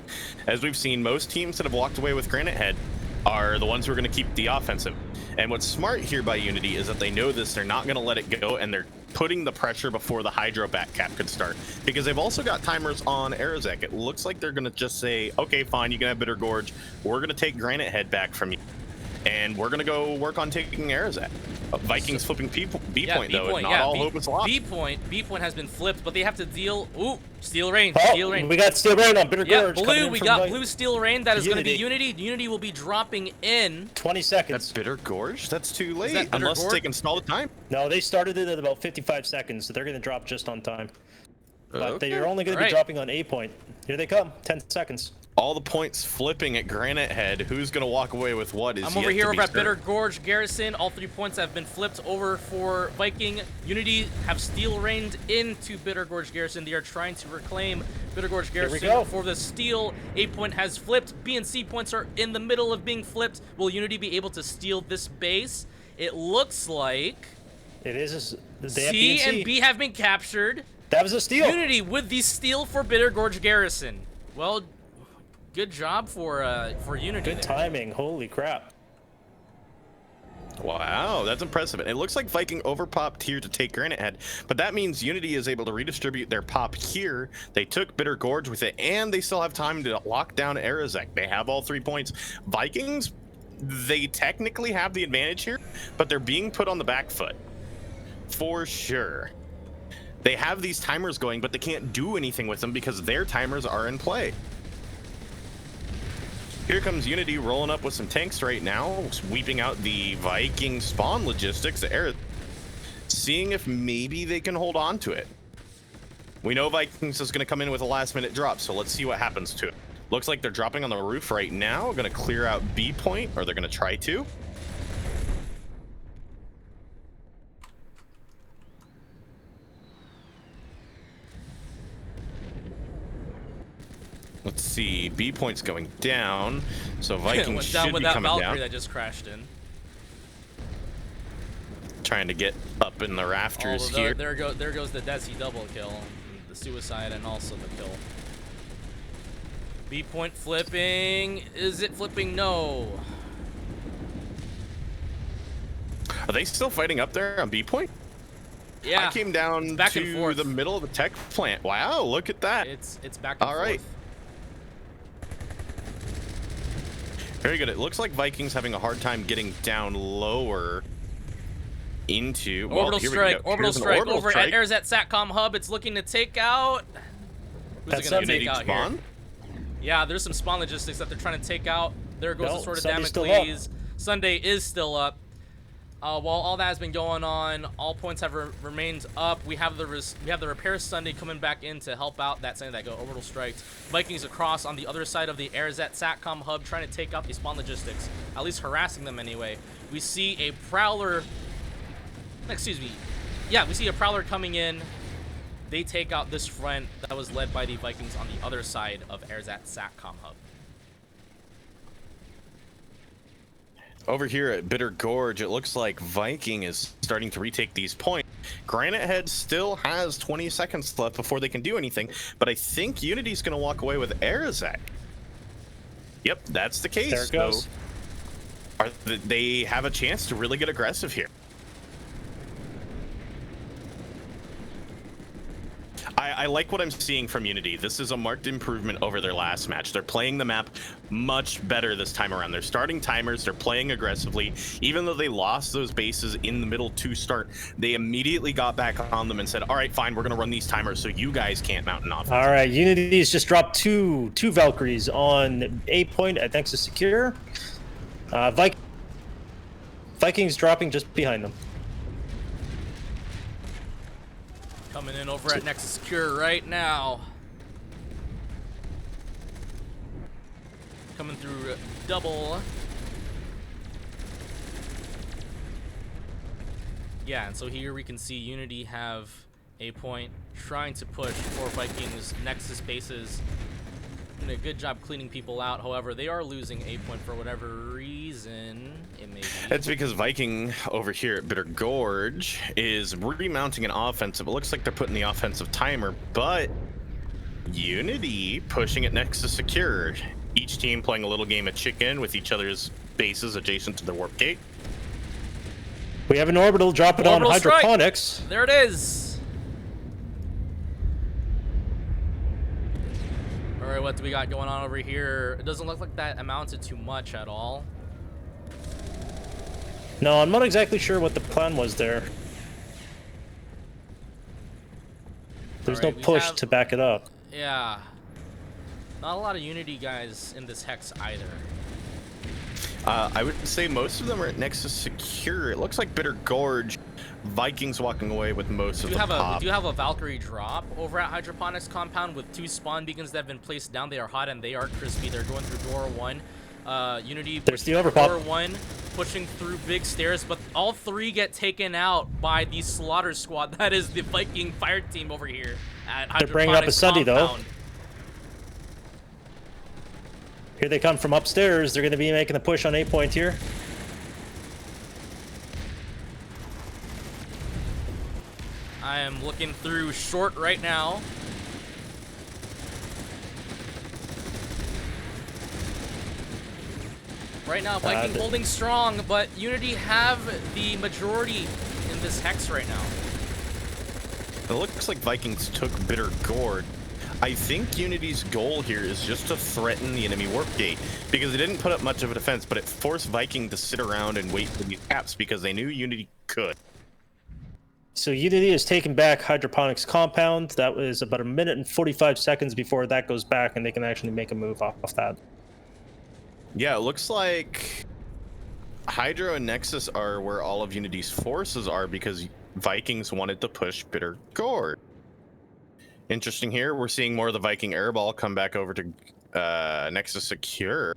As we've seen, most teams that have walked away with Granite Head are the ones who are going to keep the offensive. And what's smart here by Unity is that they know this, they're not going to let it go, and they're putting the pressure before the Hydro back cap could start. Because they've also got timers on Aerozek. It looks like they're going to just say, okay, fine, you can have Bitter Gorge. We're going to take Granite Head back from you. And we're going to go work on taking Aerozek. Vikings flipping B point, though. Not all hope is lost. B point has been flipped, but they have to deal. Ooh, Steel Rain. Oh, Steel Rain. We got Steel Rain on Bitter Gorge. Blue. We got Blue Steel Rain. That is going to be Unity. Unity will be dropping in 20 seconds. That's Bitter Gorge? That's too late. That Unless Gorge? they can stall the time. No, they started it at about 55 seconds, so they're going to drop just on time. But Okay. they're only going to be dropping on A point. Here they come. 10 seconds. All the points flipping at Granite Head. Who's going to walk away with what is I'm yet over here to be over at certain. Bitter Gorge Garrison. All 3 points have been flipped over for Viking. Unity have Steel Rained into Bitter Gorge Garrison. They are trying to reclaim Bitter Gorge Garrison for the steal. A point has flipped. B and C points are in the middle of being flipped. Will Unity be able to steal this base? It looks like it is. C and B have been captured. That was a steal. Unity with the steal for Bitter Gorge Garrison. Well, good job for Unity. Good timing. Holy crap. Wow, that's impressive. It looks like Viking overpopped here to take Granite Head, but that means Unity is able to redistribute their pop here. They took Bitter Gorge with it, and they still have time to lock down Aerozek. They have all 3 points. Vikings, they technically have the advantage here, but they're being put on the back foot. For sure. They have these timers going, but they can't do anything with them because their timers are in play. Here comes Unity rolling up with some tanks right now, sweeping out the Viking spawn logistics, seeing if maybe they can hold on to it. We know Vikings is going to come in with a last-minute drop, so let's see what happens to it. Looks like they're dropping on the roof right now, going to clear out B point, or they're going to try to. Let's see, B point's going down, so Vikings should be coming Valkyrie down. That just crashed in. Trying to get up in the rafters here. There goes the Desi double kill, the suicide, and also the kill. B point flipping. Is it flipping? No. Are they still fighting up there on B point? Yeah. I came down back and to forth. the middle of the tech plant. Wow, look at that. It's back and forth. All right. Very good. It looks like Vikings having a hard time getting down lower into Orbital strike. Orbital strike over strike. at Aerzat Satcom Hub. It's looking to take out. Who's it going to take out spawn? here? Yeah, there's some spawn logistics that they're trying to take out. There goes the Sword of Sunday's Damocles. Sunday is still up. While all that has been going on, all points have remained up. We have the repair Sunday coming back in to help out that Sunday that go orbital strikes. Vikings across on the other side of the Aerzat Satcom Hub trying to take out the spawn logistics, at least harassing them anyway. We see a Prowler. Excuse me. Yeah, we see a Prowler coming in. They take out this front that was led by the Vikings on the other side of Aerzat Satcom Hub. Over here at Bitter Gorge, it looks like Viking is starting to retake these points. Granite Head still has 20 seconds left before they can do anything, but I think Unity's going to walk away with Aerozek. Yep, that's the case. There it goes. They have a chance to really get aggressive here. I like what I'm seeing from Unity. This is a marked improvement over their last match. They're playing the map much better this time around. They're starting timers. They're playing aggressively. Even though they lost those bases in the middle to start, they immediately got back on them and said, all right, fine, we're going to run these timers so you guys can't mount an offense. All right, Unity's just dropped two Valkyries on A point at Nexus Secure. Vikings dropping just behind them. Coming in over at Nexus Secure right now. Coming through double. Yeah, and so here we can see Unity have a point trying to push for Vikings Nexus bases. Doing a good job cleaning people out. However, they are losing a point for whatever reason it may be. It's because Viking over here at Bitter Gorge is remounting an offensive. It looks like they're putting the offensive timer, but Unity pushing it Nexus secure. Each team playing a little game of chicken with each other's bases adjacent to the warp gate. We have an orbital, drop it on hydroponics. Strike. There it is. All right, what do we got going on over here? It doesn't look like that amounted to much at all. No, I'm not exactly sure what the plan was there. There's no push to back it up. Yeah. Not a lot of Unity guys in this hex either. I would say most of them are at Nexus secure. It looks like Bitter Gorge, Vikings walking away with most of the top. We do have a Valkyrie drop over at Hydroponics compound with 2 spawn beacons that have been placed down. They are hot and they are crispy. They're going through door 1. Unity there's the overpop. Door 1 pushing through big stairs, but all 3 get taken out by the slaughter squad. That is the Viking fire team over here at Hydroponics. They're bringing up a Sunday though. Here they come from upstairs. They're going to be making a push on A point here. I am looking through short right now. Right now, Viking holding strong, but Unity have the majority in this hex right now. It looks like Vikings took Bitter Gorge. I think Unity's goal here is just to threaten the enemy warp gate, because they didn't put up much of a defense, but it forced Viking to sit around and wait for these caps because they knew Unity could. So Unity is taking back Hydroponics compound. That was about 1 minute and 45 seconds before that goes back and they can actually make a move off that. Yeah, it looks like Hydro and Nexus are where all of Unity's forces are because Vikings wanted to push Bitter Gorge. Interesting here, we're seeing more of the Viking airball come back over to Nexus secure.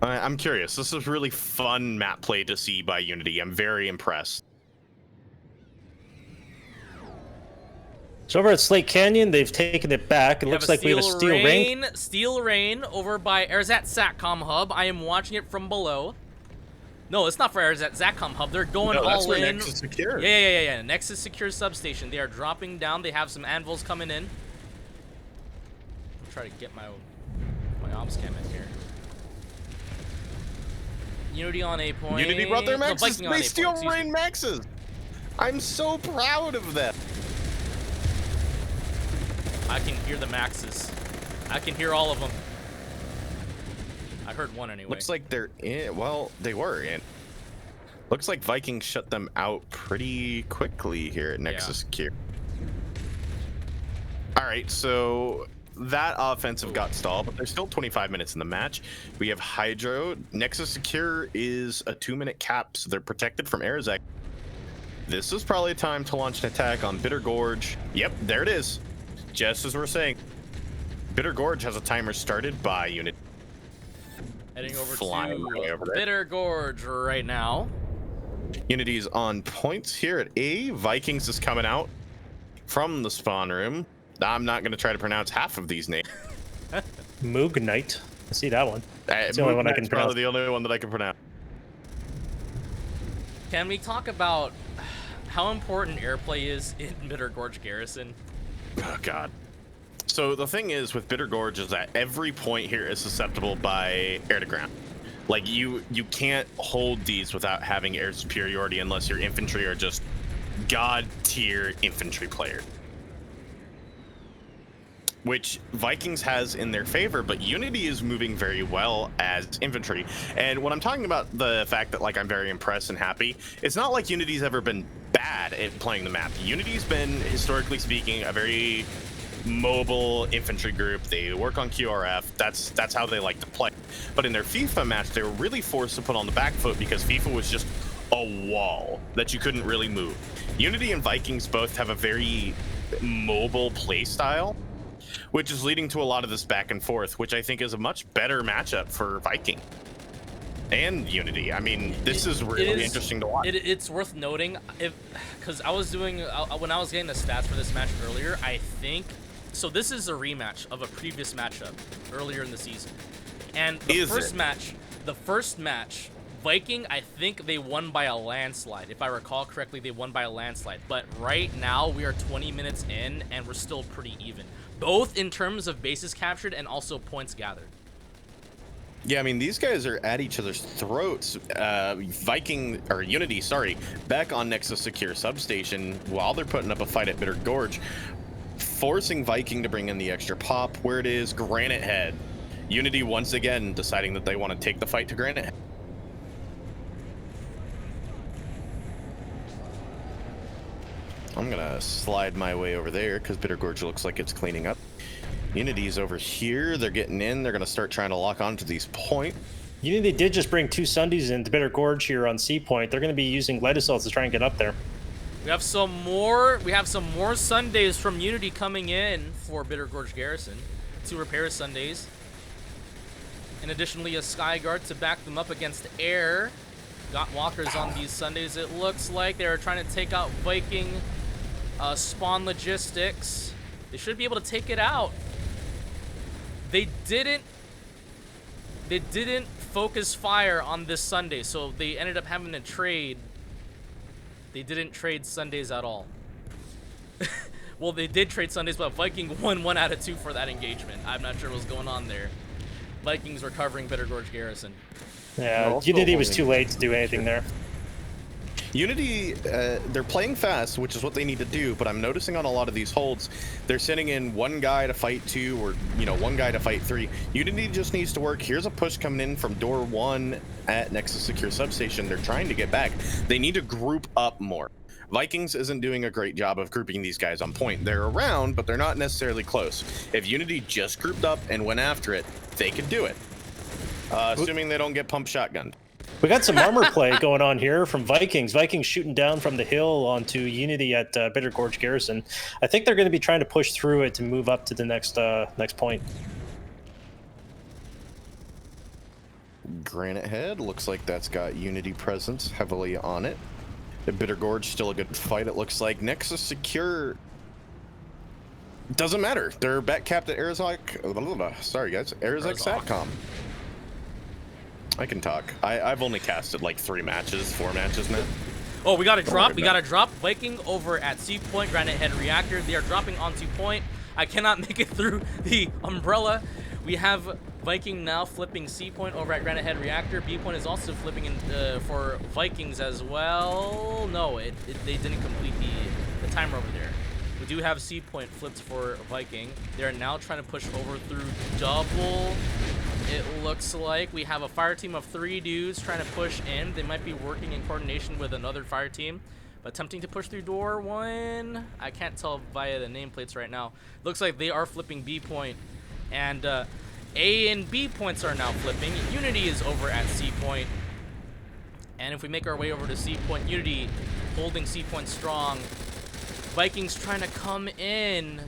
I'm curious. This is really fun map play to see by Unity. I'm very impressed. So over at Slate Canyon, they've taken it back. It looks like we have a Steel Rain. Steel Rain over by Erzat Satcom Hub. I am watching it from below. No, it's not for Erzat Satcom Hub. They're going all in. Nexus secure. Yeah. Nexus secure substation. They are dropping down. They have some anvils coming in. I'll try to get my ops cam in here. Unity on A point. Unity brought their maxes. No, they Steel Rain maxes. I'm so proud of them. I can hear the maxes. I can hear all of them. I heard one anyway. Looks like they're in. Well, they were in. Looks like Vikings shut them out pretty quickly here at Nexus Secure. All right, so that offensive got stalled, but there's still 25 minutes in the match. We have Hydro. Nexus Secure is a 2-minute cap, so they're protected from Arizek. This is probably time to launch an attack on Bitter Gorge. Yep, there it is. Just as we're saying. Bitter Gorge has a timer started by Unity. Heading over to Bitter Gorge right now. Unity's on points here at A. Vikings is coming out from the spawn room. I'm not going to try to pronounce half of these names. Moog Knight. I see that one. It's the only one I can pronounce. Probably the only one that I can pronounce. Can we talk about how important airplay is in Bitter Gorge Garrison? Oh, God. So the thing is with Bitter Gorge is that every point here is susceptible by air to ground. Like you can't hold these without having air superiority unless your infantry are just god tier infantry players. Which Vikings has in their favor, but Unity is moving very well as infantry. And when I'm talking about the fact that like I'm very impressed and happy, it's not like Unity's ever been bad at playing the map. Unity's been, historically speaking, a very mobile infantry group. They work on QRF. That's how they like to play. But in their FIFA match, they were really forced to put on the back foot because FIFA was just a wall that you couldn't really move. Unity and Vikings both have a very mobile play style, which is leading to a lot of this back and forth, which I think is a much better matchup for Viking. and Unity. I mean, this is really interesting to watch. It's worth noting, because I was doing when I was getting the stats for this match earlier. I think so. This is a rematch of a previous matchup earlier in the season, and the first match, Viking, I think they won by a landslide. If I recall correctly, they won by a landslide. But right now we are 20 minutes in, and we're still pretty even, both in terms of bases captured and also points gathered. Yeah, I mean, these guys are at each other's throats. Unity, sorry, back on Nexus Secure Substation while they're putting up a fight at Bitter Gorge, forcing Viking to bring in the extra pop where it is Granite Head. Unity once again deciding that they want to take the fight to Granite Head. I'm gonna slide my way over there because Bitter Gorge looks like it's cleaning up. Unity's over here. They're getting in. They're going to start trying to lock onto these point. Unity did just bring 2 Sundays into Bitter Gorge here on C point. They're going to be using lead assaults to try and get up there. We have some more Sundays from Unity coming in for Bitter Gorge Garrison. 2 repair Sundays. And additionally a Sky Guard to back them up against air. Got walkers on these Sundays. It looks like they're trying to take out Viking spawn logistics. They should be able to take it out. They didn't focus fire on this Sunday, so they ended up having to trade. They didn't trade Sundays at all. Well, they did trade Sundays, but Viking won 1 out of 2 for that engagement. I'm not sure what's going on there. Vikings recovering Bitter Gorge Garrison. Yeah, Unity was too late to do anything there. Unity, they're playing fast, which is what they need to do, but I'm noticing on a lot of these holds, they're sending in 1 guy to fight 2 or, 1 guy to fight 3. Unity just needs to work. Here's a push coming in from door 1 at Nexus Secure Substation. They're trying to get back. They need to group up more. Vikings isn't doing a great job of grouping these guys on point. They're around, but they're not necessarily close. If Unity just grouped up and went after it, they could do it. Assuming they don't get pump shotgunned. We got some armor play going on here from Vikings. Vikings shooting down from the hill onto Unity at Bitter Gorge Garrison. I think they're going to be trying to push through it to move up to the next point. Granite Head looks like that's got Unity presence heavily on it. The Bitter Gorge still a good fight. It looks like Nexus Secure doesn't matter. They're back capped at Arizok. Sorry guys, Arizok Satcom. I can talk. I've only casted like 4 matches now. Oh, we got a drop. We got a drop. Viking over at C point. Granite Head Reactor. They are dropping onto point. I cannot make it through the umbrella. We have Viking now flipping C point over at Granite Head Reactor. B point is also flipping in for Vikings as well. No, they didn't complete the timer over there. We do have C point flipped for Viking. They're now trying to push over through double. It looks like we have a fire team of 3 dudes trying to push in. They might be working in coordination with another fire team, but attempting to push through door 1. I can't tell via the nameplates right now. Looks like they are flipping B point, and A and B points are now flipping. Unity is over at C point, and if we make our way over to C point, Unity holding C point strong. Vikings trying to come in.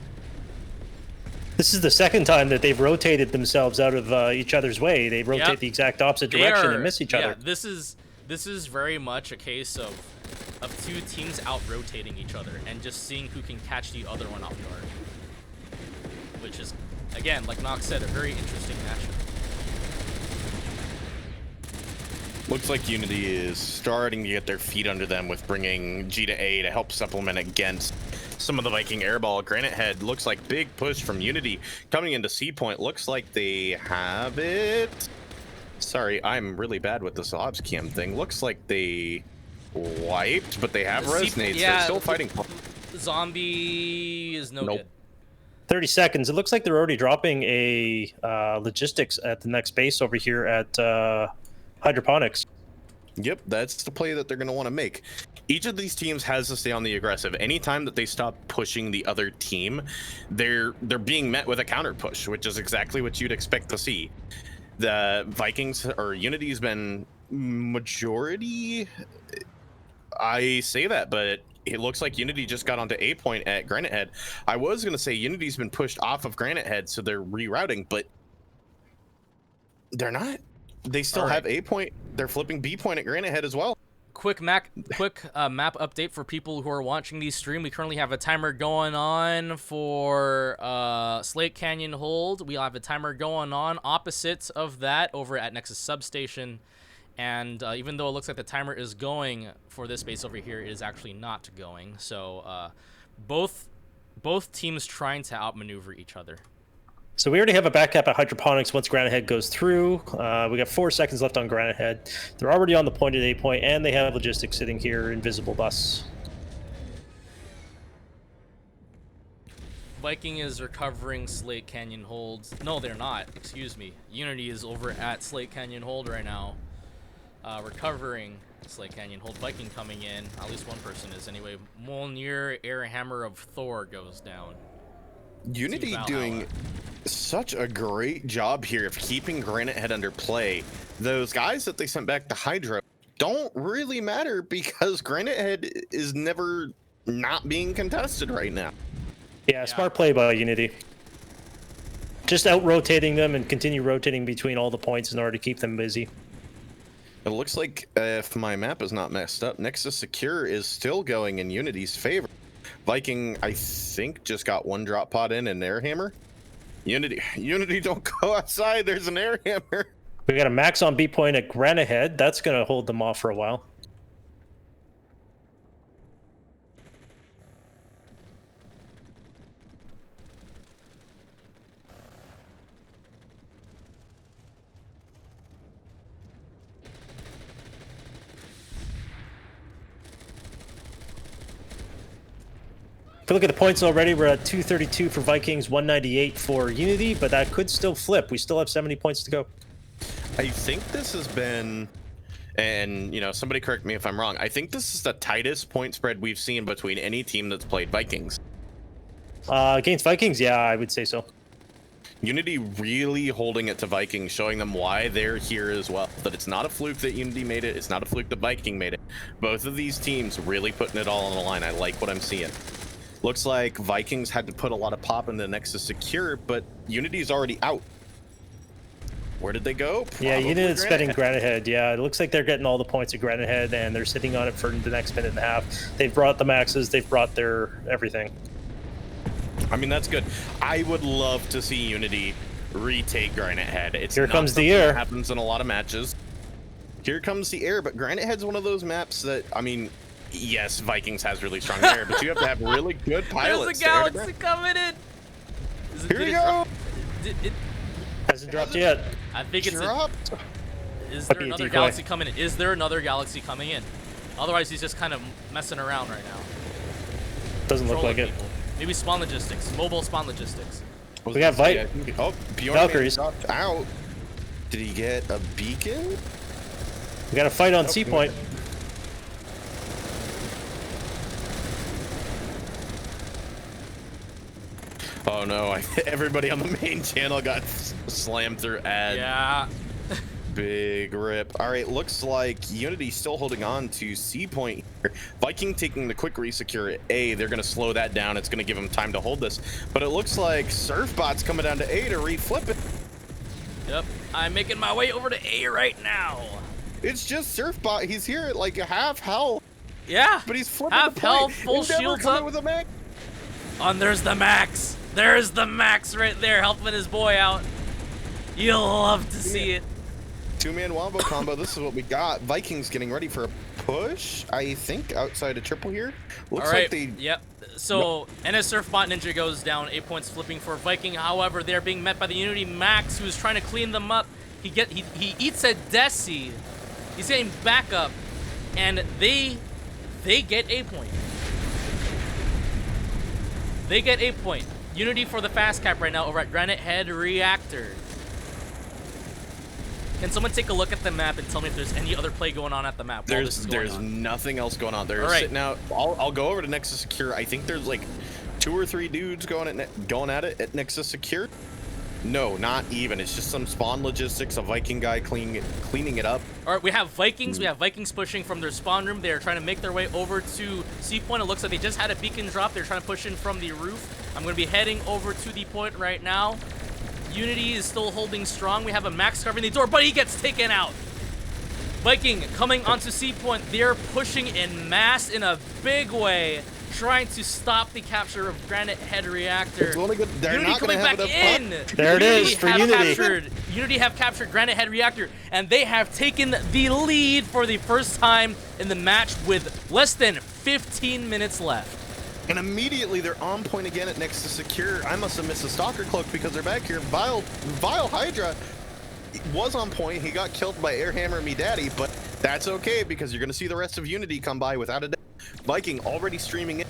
This is the second time that they've rotated themselves out of each other's way. They rotate the exact opposite direction and miss each other. This is very much a case of 2 teams out-rotating each other and just seeing who can catch the other one off guard. Which is, again, like Nox said, a very interesting matchup. Looks like Unity is starting to get their feet under them with bringing G to A to help supplement against some of the Viking airball. Granite Head looks like big push from Unity coming into C point. Looks like they have it. Sorry, I'm really bad with this obs cam thing. Looks like they wiped, but they have resonates. Yeah, they're still fighting. Zombie is no good. 30 seconds. It looks like they're already dropping a logistics at the next base over here at Hydroponics. Yep, that's the play that they're going to want to make. Each of these teams has to stay on the aggressive. Anytime that they stop pushing the other team, they're being met with a counter push, which is exactly what you'd expect to see. The Vikings or Unity's been majority. I say that, but it looks like Unity just got onto A point at Granite Head. I was going to say Unity's been pushed off of Granite Head, so they're rerouting, but they're not they still have A point. They're flipping B point at Granite Head as well. Quick map update for people who are watching these stream. We currently have a timer going on for Slate Canyon Hold. We have a timer going on opposite of that over at Nexus Substation. And even though it looks like the timer is going for this base over here, it is actually not going. So both teams trying to outmaneuver each other. So we already have a back cap at Hydroponics once Granite Head goes through. We got 4 seconds left on Granite Head. They're already on the point at A point, and they have logistics sitting here, invisible bus. Viking is recovering Slate Canyon Holds. No, they're not. Excuse me. Unity is over at Slate Canyon Hold right now. Recovering Slate Canyon Hold. Viking coming in. At least one person is anyway. Mjolnir, Air Hammer of Thor goes down. Unity doing such a great job here of keeping Granite Head under play. Those guys that they sent back to Hydro don't really matter because Granite Head is never not being contested right now. Yeah, smart play by Unity. Just out-rotating them and continue rotating between all the points in order to keep them busy. It looks like, if my map is not messed up, Nexus Secure is still going in Unity's favor. Viking, I think, just got 1 drop pod in and Air Hammer. Unity, don't go outside. There's an Air Hammer. We got a max on B point at Granite Head. That's going to hold them off for a while. If you look at the points already, we're at 232 for Vikings, 198 for Unity, but that could still flip. We still have 70 points to go. I think this has been, and somebody correct me if I'm wrong, I think this is the tightest point spread we've seen between any team that's played Vikings. Against Vikings, yeah, I would say so. Unity really holding it to Vikings, showing them why they're here as well. That it's not a fluke that Unity made it, it's not a fluke that Viking made it. Both of these teams really putting it all on the line. I like what I'm seeing. Looks like Vikings had to put a lot of pop into Nexus Secure, but Unity's already out. Where did they go? Yeah, Unity is spending Granite Head. Yeah, it looks like they're getting all the points at Granite Head, and they're sitting on it for the next minute and a half. They've brought the maxes. They've brought their everything. I mean, that's good. I would love to see Unity retake Granite Head. It's Here not comes the something air. that happens in a lot of matches. Here comes the air, but Granite Head's one of those maps that, I mean, yes, Vikings has really strong air, but you have to have really good pilots. There's a galaxy coming in. Here we go. Hasn't dropped yet. I think it's dropped. Is there another galaxy coming in? Is there another galaxy coming in? Otherwise, he's just kind of messing around right now. Doesn't look like it. People. Maybe spawn logistics, mobile spawn logistics. We got Valkyries out. Did he get a beacon? We got a fight on C point. Oh no, everybody on the main channel got slammed through ads. Yeah. Big rip. All right, looks like Unity still holding on to C point here. Viking taking the quick resecure at A. They're going to slow that down. It's going to give them time to hold this. But it looks like Surfbot's coming down to A to reflip it. Yep, I'm making my way over to A right now. It's just Surfbot. He's here at like a half health. Yeah. But he's flipping half the play. health, full shields up. With a max. And there's the max. There's the max right there, helping his boy out. You'll love to see it. 2-man wombo combo. This is what we got. Vikings getting ready for a push, I think, outside of triple here. Looks All right. like they... Yep. So, NS Surfbot Ninja goes down, 8 points flipping for Viking. However, they're being met by the Unity Max, who's trying to clean them up. He eats a Desi. He's getting back up, and they get a point. They get a point. Unity for the fast cap right now over at Granite Head Reactor. Can someone take a look at the map and tell me if there's any other play going on at the map? There's nothing else going on. They're sitting out. I'll go over to Nexus Secure. I think there's like 2 or 3 dudes going at it at Nexus Secure. No, not even. It's just some spawn logistics. A Viking guy cleaning it up. All right, we have Vikings. We have Vikings pushing from their spawn room. They are trying to make their way over to C point. It looks like they just had a beacon drop. They're trying to push in from the roof. I'm going to be heading over to the point right now. Unity is still holding strong. We have a Max covering the door, but he gets taken out. Viking coming onto C point. They're pushing in mass in a big way, trying to stop the capture of Granite Head Reactor. They're Unity not coming gonna have back enough in. fun. There it is for Unity. Unity have captured Granite Head Reactor, and they have taken the lead for the first time in the match with less than 15 minutes left. And immediately they're on point again at next to secure. I must have missed a Stalker Cloak because they're back here. Vile Hydra was on point. He got killed by Airhammer Me Daddy, but that's okay because you're going to see the rest of Unity come by without a doubt. Viking already streaming in.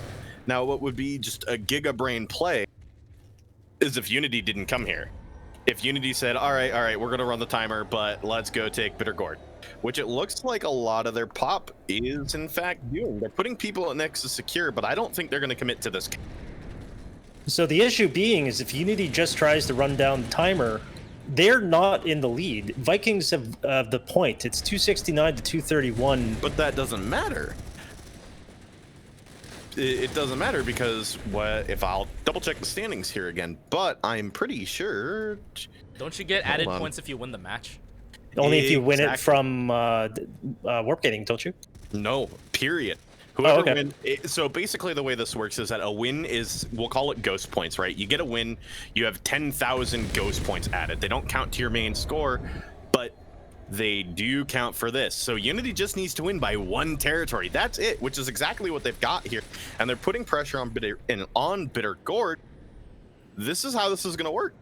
Now, what would be just a Giga Brain play is if Unity didn't come here. If Unity said, all right, we're going to run the timer, but let's go take Bitter Gourd, which it looks like a lot of their pop is, in fact, doing. They're putting people next to secure, but I don't think they're going to commit to this. So the issue being is if Unity just tries to run down the timer, they're not in the lead. Vikings have the point. It's 269 to 231. But that doesn't matter. It doesn't matter because if I'll double check the standings here again, but I'm pretty sure. Don't you get added points if you win the match? Only if you win it from warp gating, don't you? No, period. Whoever okay. win. So basically, the way this works is that a win is, we'll call it ghost points, right? You get a win, you have 10,000 ghost points added. They don't count to your main score, but they do count for this. So Unity just needs to win by 1 territory. That's it, which is exactly what they've got here. And they're putting pressure on Bitter Gourd. This is how this is going to work.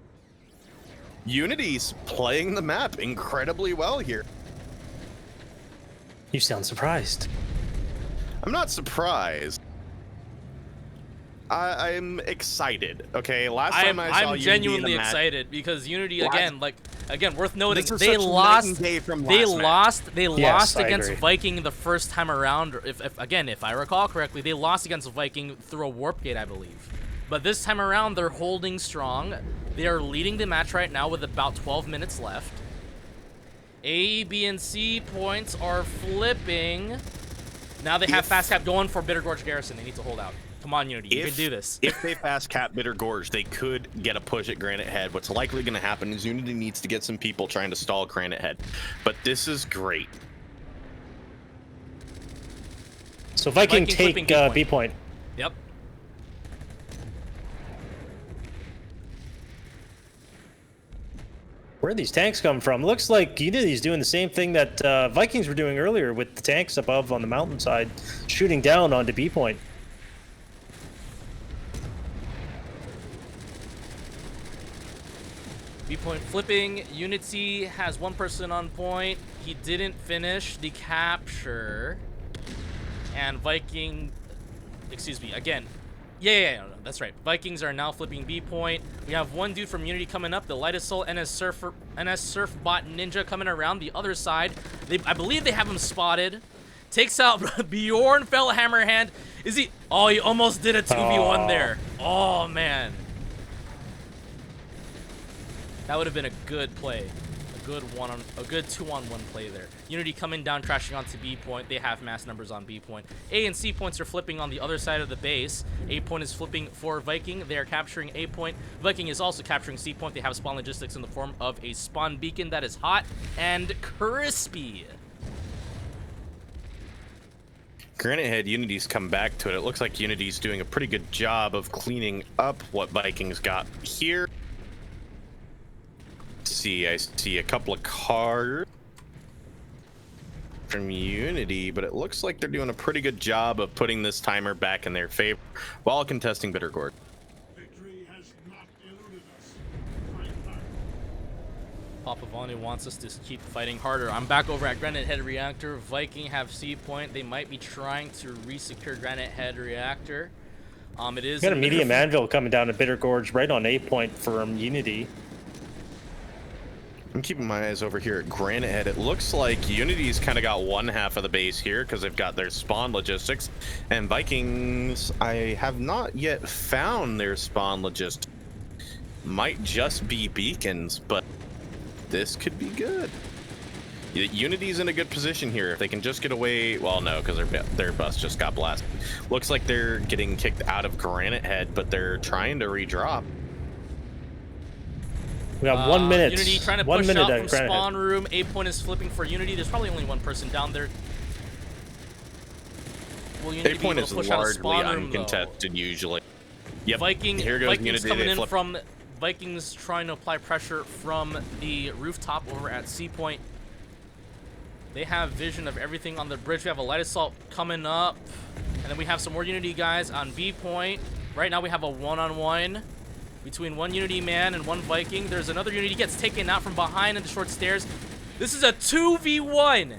Unity's playing the map incredibly well here. You sound surprised. I'm not surprised. I'm excited. Okay, last time I saw I'm genuinely excited because Unity again, worth noting, they lost against Viking the first time around. If I recall correctly, they lost against Viking through a warp gate, I believe. But this time around, they're holding strong. They are leading the match right now with about 12 minutes left. A, B, and C points are flipping. Now they have fast cap going for Bitter Gorge Garrison. They need to hold out. Come on, Unity, you can do this. If they fast cap Bitter Gorge, they could get a push at Granite Head. What's likely going to happen is Unity needs to get some people trying to stall Granite Head. But this is great. So Viking take B point. Yep. Where these tanks come from? Looks like Unity's doing the same thing that Vikings were doing earlier with the tanks above on the mountainside, shooting down onto B point. B point flipping. Unity has 1 person on point. He didn't finish the capture. And Viking, excuse me, again. No, that's right. Vikings are now flipping B point. We have 1 dude from Unity coming up, the Light Assault NS Surf Bot Ninja coming around the other side. I believe they have him spotted. Takes out Bjorn Fellhammerhand. Is he? Oh, he almost did a 2v1 there. Oh, man. That would have been a good play. A good 2-on-1 play there. Unity coming down, crashing onto B point. They have mass numbers on B point. A and C points are flipping on the other side of the base. A point is flipping for Viking. They are capturing A point. Viking is also capturing C point. They have spawn logistics in the form of a spawn beacon that is hot and crispy. Granite Head, Unity's come back to it. It looks like Unity's doing a pretty good job of cleaning up what Vikings got here. I see a couple of cars from Unity, but it looks like they're doing a pretty good job of putting this timer back in their favor while contesting Bitter Gourd. Papavani wants us to keep fighting harder. I'm back over at Granite Head Reactor. Viking have C point. They might be trying to re-secure Granite Head Reactor. It is got a medium anvil coming down to Bitter Gorge right on A point from Unity. I'm keeping my eyes over here at Granite Head. It looks like Unity's kind of got 1 half of the base here because they've got their spawn logistics. And Vikings, I have not yet found their spawn logistics. Might just be beacons, but this could be good. Unity's in a good position here. If they can just get away, well, no, because their bus just got blasted. Looks like they're getting kicked out of Granite Head, but they're trying to redrop. We got 1 minute. Unity trying to 1 push minute out at from Granite spawn Head. room. A point is flipping for Unity. There's probably only one person down there. Will Unity A point be able is to push out of largely spawn room, uncontested usually. Yep. Vikings Unity, coming they in flip. from Vikings trying to apply pressure from the rooftop over at C point. They have vision of everything on the bridge. We have a light assault coming up, and then we have some more Unity guys on B point. Right now we have a one-on-one between one Unity man and one Viking. There's another Unity gets taken out from behind in the short stairs. This is a 2v1.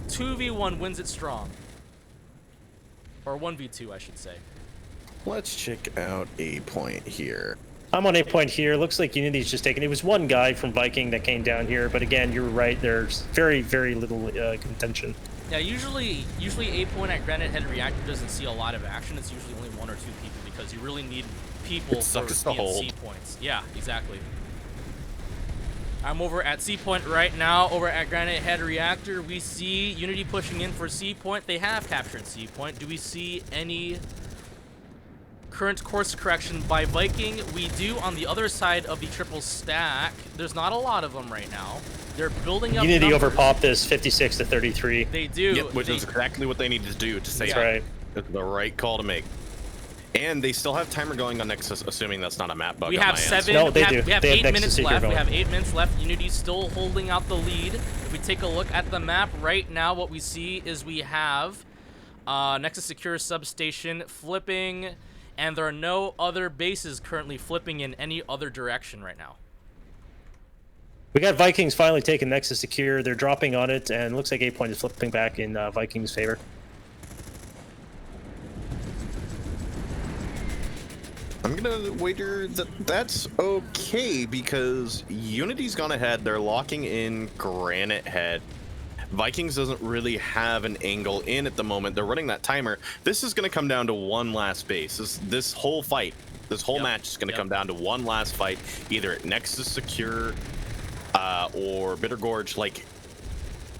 2v1 wins it strong. Or 1v2, I should say. Let's check out A point here. I'm on A point here. Looks like Unity's just taken. It was one guy from Viking that came down here, but again, you're right. There's very, very little contention. Yeah, usually A point at Granite Head Reactor doesn't see a lot of action. It's usually only 1 or 2 people because you really need people for C points. Yeah, exactly. I'm over at C point right now. Over at Granite Head Reactor, we see Unity pushing in for C point. They have captured C point. Do we see any current course correction by Viking? We do on the other side of the triple stack. There's not a lot of them right now. They're building up Unity numbers. overpopped this 56 to 33. They do. Yep, which is exactly what they needed to do to say That's right. It's the right call to make. And they still have timer going on Nexus, assuming that's not a map bug. We on have my end. 7. No, they we do. have They have 8 Nexus minutes Seeker left. We going. have 8 minutes left. Unity's still holding out the lead. If we take a look at the map right now, what we see is we have Nexus Secure Substation flipping, and there are no other bases currently flipping in any other direction right now. We got Vikings finally taking Nexus Secure. They're dropping on it, and looks like A point is flipping back in Vikings' favor. I'm gonna wager that that's okay because Unity's gone ahead. They're locking in Granite Head. Vikings doesn't really have an angle in at the moment. They're running that timer. This is gonna come down to one last base. This whole fight, this whole match is gonna come down to one last fight, either at Nexus Secure or Bitter Gorge. Like,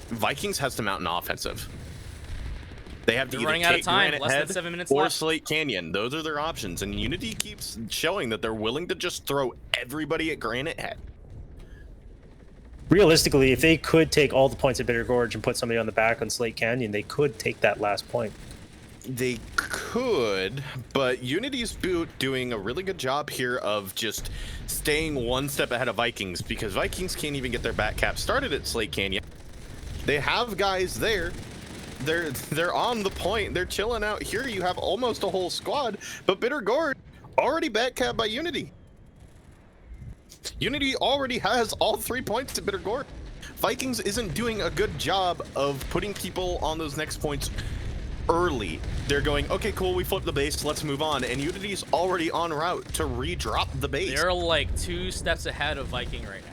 Vikings has to mount an offensive. They have to They're either running out of take time. Granite Less than Head 7 minutes or left. Slate Canyon. Those are their options, and Unity keeps showing that they're willing to just throw everybody at Granite Head. Realistically, if they could take all the points at Bitter Gorge and put somebody on the back on Slate Canyon, they could take that last point. They could, but Unity's doing a really good job here of just staying one step ahead of Vikings, because Vikings can't even get their back cap started at Slate Canyon. They have guys there. They're on the point. They're chilling out here. You have almost a whole squad, but Bitter Gorge already back capped by Unity. Unity already has all 3 points at Bitter Gorge. Vikings isn't doing a good job of putting people on those next points early. They're going, okay, cool, we flipped the base, let's move on. And Unity's already en route to re-drop the base. They're like 2 steps ahead of Viking right now.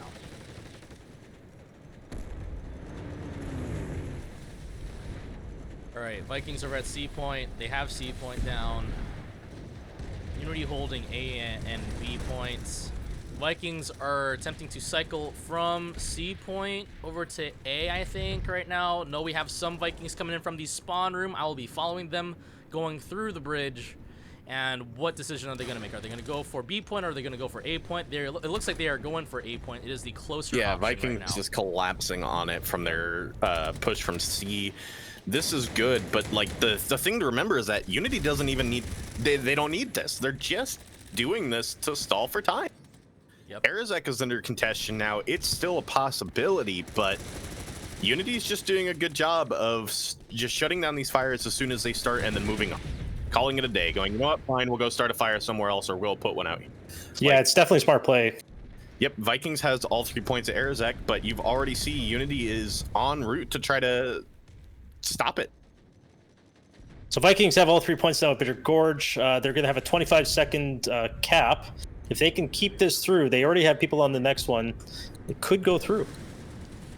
Alright, Vikings are at C point. They have C point down. Unity holding A and B points. Vikings are attempting to cycle from C point over to A, I think, right now. No, we have some Vikings coming in from the spawn room. I will be following them, going through the bridge. And what decision are they going to make? Are they going to go for B point or are they going to go for A point? It looks like they are going for A point. It is the closer option Vikings right now. just collapsing on it from their push from C. This is good, but like the thing to remember is that Unity doesn't even need, they don't need this. They're just doing this to stall for time. Yep. Arizek is under contention now. It's still a possibility, but Unity's just doing a good job of just shutting down these fires as soon as they start and then moving on. Calling it a day, going, you know what, fine, we'll go start a fire somewhere else or we'll put one out here. Yeah, it's definitely smart play. Yep, Vikings has all 3 points at Arizek, but you've already see Unity is en route to try to stop it. So Vikings have all 3 points now at Bitter Gorge. They're going to have a 25-second cap. If they can keep this through, they already have people on the next one. It could go through.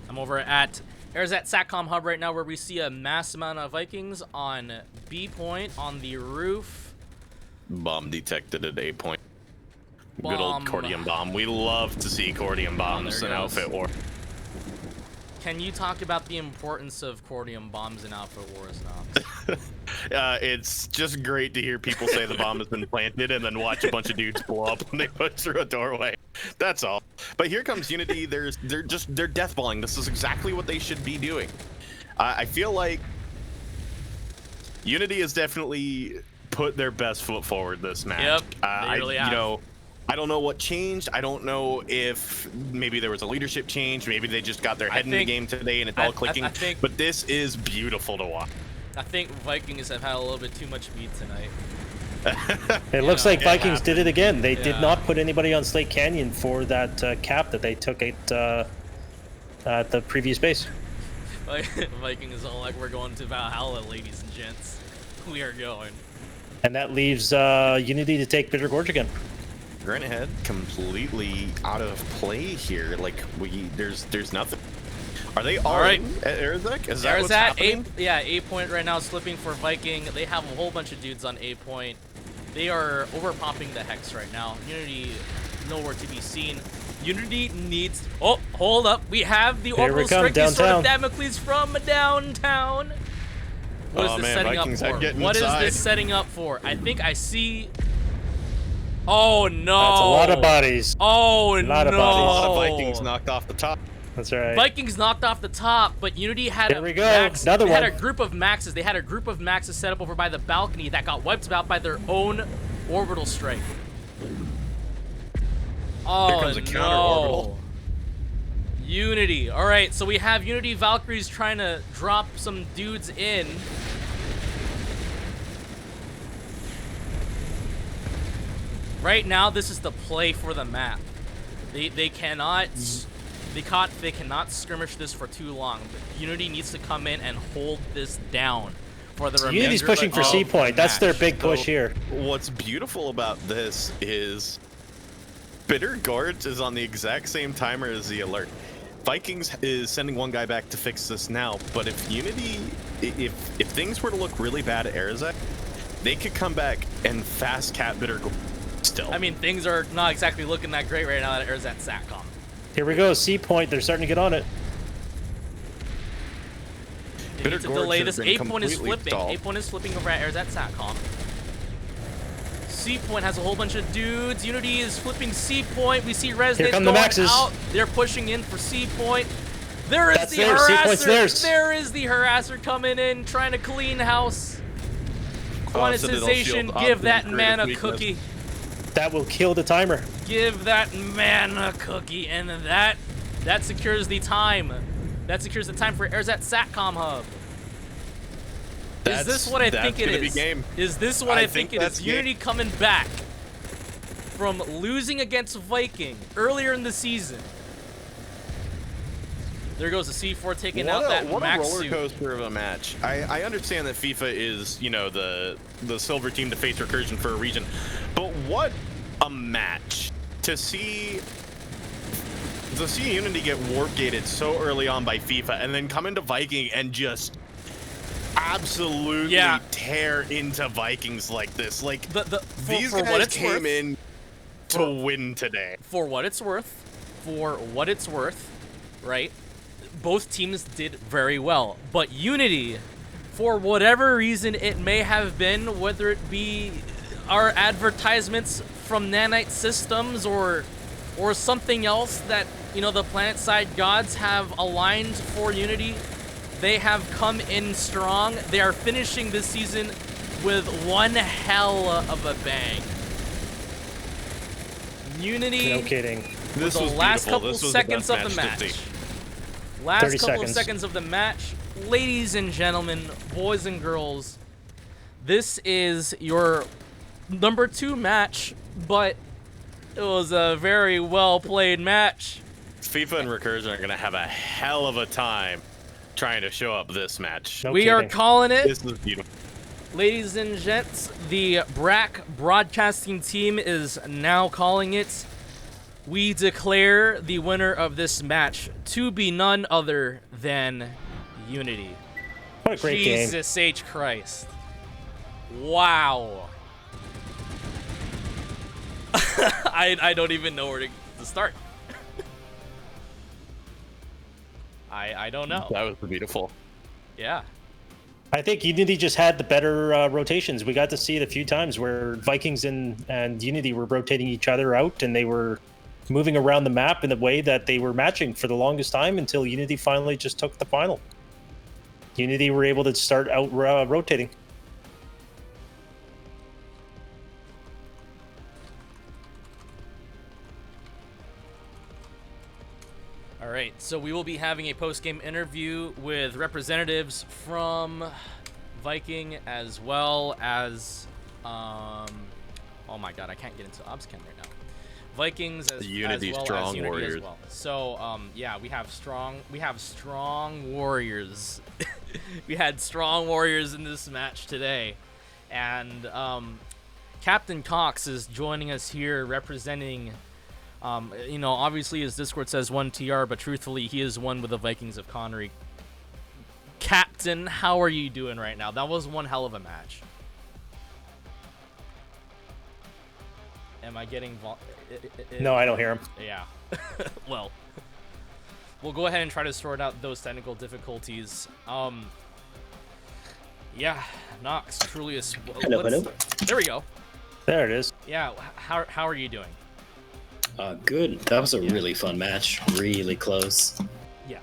I'm over at Arizek Satcom Hub right now where we see a mass amount of Vikings on B point on the roof. Bomb detected at A point. Good Bomb. old Cordium bomb. We love to see Cordium bombs in Outfit War. Can you talk about the importance of Cordium bombs in Outfit Wars now? It's just great to hear people say the bomb has been planted and then watch a bunch of dudes blow up when they push through a doorway. That's all. But here comes Unity. They're deathballing. This is exactly what they should be doing. I feel like Unity has definitely put their best foot forward this match. Yep, they really have. You know, I don't know what changed. I don't know if maybe there was a leadership change. Maybe they just got their head in the game today and it's all clicking. But this is beautiful to watch. I think Vikings have had a little bit too much meat tonight. It looks like Vikings did it again. They did not put anybody on Slate Canyon for that cap that they took at the previous base. Vikings are like, we're going to Valhalla, ladies and gents. We are going. And that leaves Unity to take Bitter Gorge again. Granite Head completely out of play here. Like there's nothing. Are they all right at Arizek? Is that what's happening? A point right now slipping for Viking. They have a whole bunch of dudes on A point. They are overpopping the Hex right now. Unity nowhere to be seen. Unity needs. Oh, hold up. We have the orbital strike sword of Damocles from downtown. What is this setting up for? What is this setting up for? I think I see. Oh no! That's a lot of bodies. Oh no! A lot of Vikings knocked off the top. That's right. Vikings knocked off the top, but Unity had There we go. Another they one. had a group of maxes. They had a group of maxes set up over by the balcony that got wiped out by their own orbital strike. Oh, Here comes a counter orbital. Unity. All right, so we have Unity Valkyries trying to drop some dudes in. Right now, this is the play for the map. They cannot skirmish this for too long. But Unity needs to come in and hold this down for the remainder. Unity's pushing for C point. That's their big push here. What's beautiful about this is Bitter Gorge is on the exact same timer as the alert. Vikings is sending one guy back to fix this now, but if Unity, if things were to look really bad at Arizek, they could come back and fast cap Bitter Gorge still. I mean, things are not exactly looking that great right now at Arizek Satcom. Here we go, C point. They're starting to get on it. They need to delay this. A point is flipping. A point is flipping over at Arizek Satcom. C point has a whole bunch of dudes. Unity is flipping C point. We see Resonance going out. They're pushing in for C point. There is the harasser. There is the harasser coming in, trying to clean house. Quantization, give that man a cookie. That will kill the timer. Give that man a cookie, and that secures the time. That secures the time for Arizek Satcom Hub. Is this what I think it is? Is this what I think it is? Unity coming back from losing against Viking earlier in the season. There goes the C4 taking out that max suit. What a roller coaster of a match. I understand that FIFA is, you know, the silver team to face Recursion for a region, but what a match to see Unity get warp gated so early on by FIFA and then come into Viking and just absolutely tear into Vikings like this. Like these guys came in to win today. For what it's worth, right? Both teams did very well, but Unity, for whatever reason it may have been, whether it be our advertisements from Nanite Systems or something else that, you know, the planet side gods have aligned for Unity, they have come in strong. They are finishing this season with one hell of a bang. Unity, no kidding. This the was last beautiful. couple This was seconds the of best the match match. to see. Last couple of seconds of the match. Ladies and gentlemen, boys and girls, this is your number 2 match, but it was a very well played match. FIFA and Recursion are going to have a hell of a time trying to show up this match. We are calling it. This is beautiful. Ladies and gents, the BRAC broadcasting team is now calling it. We declare the winner of this match to be none other than Unity. What a great game. Jesus H. Christ. Wow. I don't even know where to start. I don't know. That was beautiful. Yeah. I think Unity just had the better rotations. We got to see it a few times where Vikings and Unity were rotating each other out, and they were moving around the map in the way that they were matching for the longest time until Unity finally just took the final. Unity were able to start out rotating. All right, so we will be having a post-game interview with representatives from Viking as well as, oh my God, I can't get into ObsCam right now. Vikings as, Unity as well strong as Unity warriors. as well. So yeah, we have strong warriors. We had strong warriors in this match today, and Captain Cox is joining us here representing. You know, obviously his Discord says 1TR, but truthfully, he is one with the Vikings of Connery. Captain, how are you doing right now? That was one hell of a match. Am I getting... No, I don't hear him. Yeah. Well, we'll go ahead and try to sort out those technical difficulties. Yeah, Nox, Trulius. Hello. There we go. There it is. Yeah, how are you doing? Good. That was a really fun match. Really close. Yeah.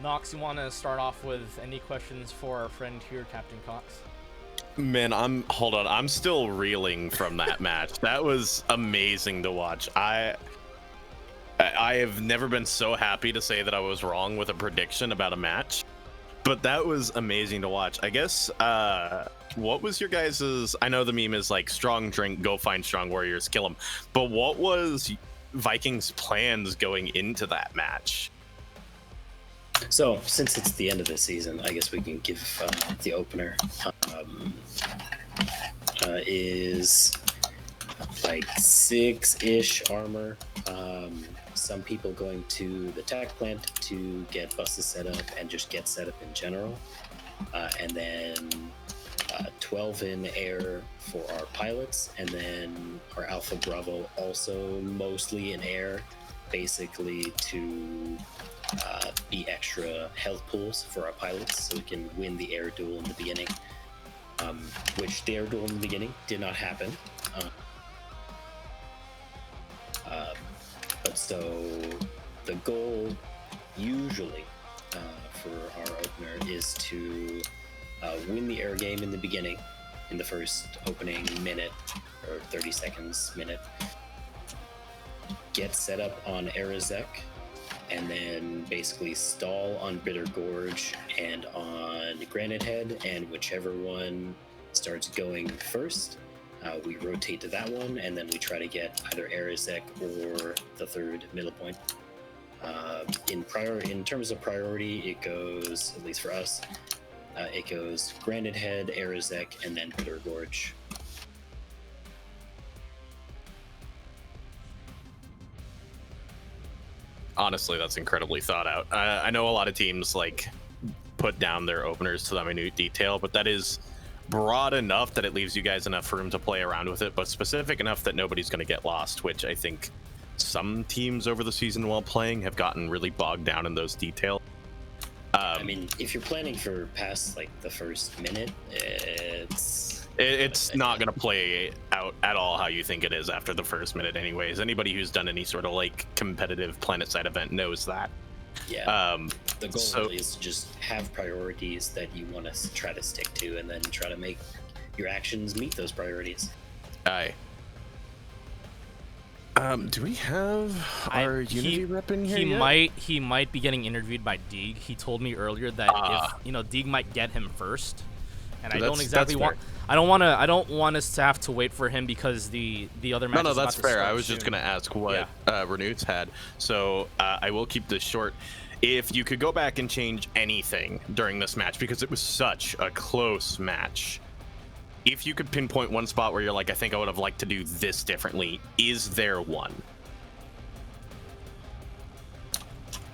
Nox, you want to start off with any questions for our friend here, Captain Cox? Man, I'm still reeling from that match. That was amazing to watch. I have never been so happy to say that I was wrong with a prediction about a match, but that was amazing to watch. I guess, what was your guys's, I know the meme is like strong drink, go find strong warriors, kill them, but what was Vikings' plans going into that match? So, since it's the end of the season, I guess we can give the opener. Is like 6-ish armor. Some people going to the tech plant to get buses set up and just get set up in general. And then 12 in air for our pilots, and then our Alpha Bravo also mostly in air, basically to be extra health pools for our pilots so we can win the air duel in the beginning, which the air duel in the beginning did not happen. But so the goal usually for our opener is to win the air game in the beginning, in the first opening minute or 30 seconds minute, get set up on Arizek, and then basically stall on Bitter Gorge and on Granite Head, and whichever one starts going first, we rotate to that one, and then we try to get either Arizek or the third middle point. In terms of priority, it goes, at least for us, it goes Granite Head, Arizek, and then Bitter Gorge. Honestly, that's incredibly thought out. I know a lot of teams like put down their openers to that minute detail, but that is broad enough that it leaves you guys enough room to play around with it, but specific enough that nobody's going to get lost, which I think some teams over the season while playing have gotten really bogged down in those details. I mean, if you're planning for past like the first minute, it's not going to play out at all how you think it is after the first minute anyways. Anybody who's done any sort of like competitive planet-side event knows that. Yeah. The goal really is to just have priorities that you want to try to stick to, and then try to make your actions meet those priorities. Aye. Do we have our Unity rep in here yet? He might be getting interviewed by Deeg. He told me earlier that if Deeg might get him first, and I don't exactly want. I don't want us to have to wait for him because the other match. No, that's fair. I was just gonna ask what Renut's had, so I will keep this short. If you could go back and change anything during this match, because it was such a close match, if you could pinpoint one spot where you're like, I think I would have liked to do this differently, is there one?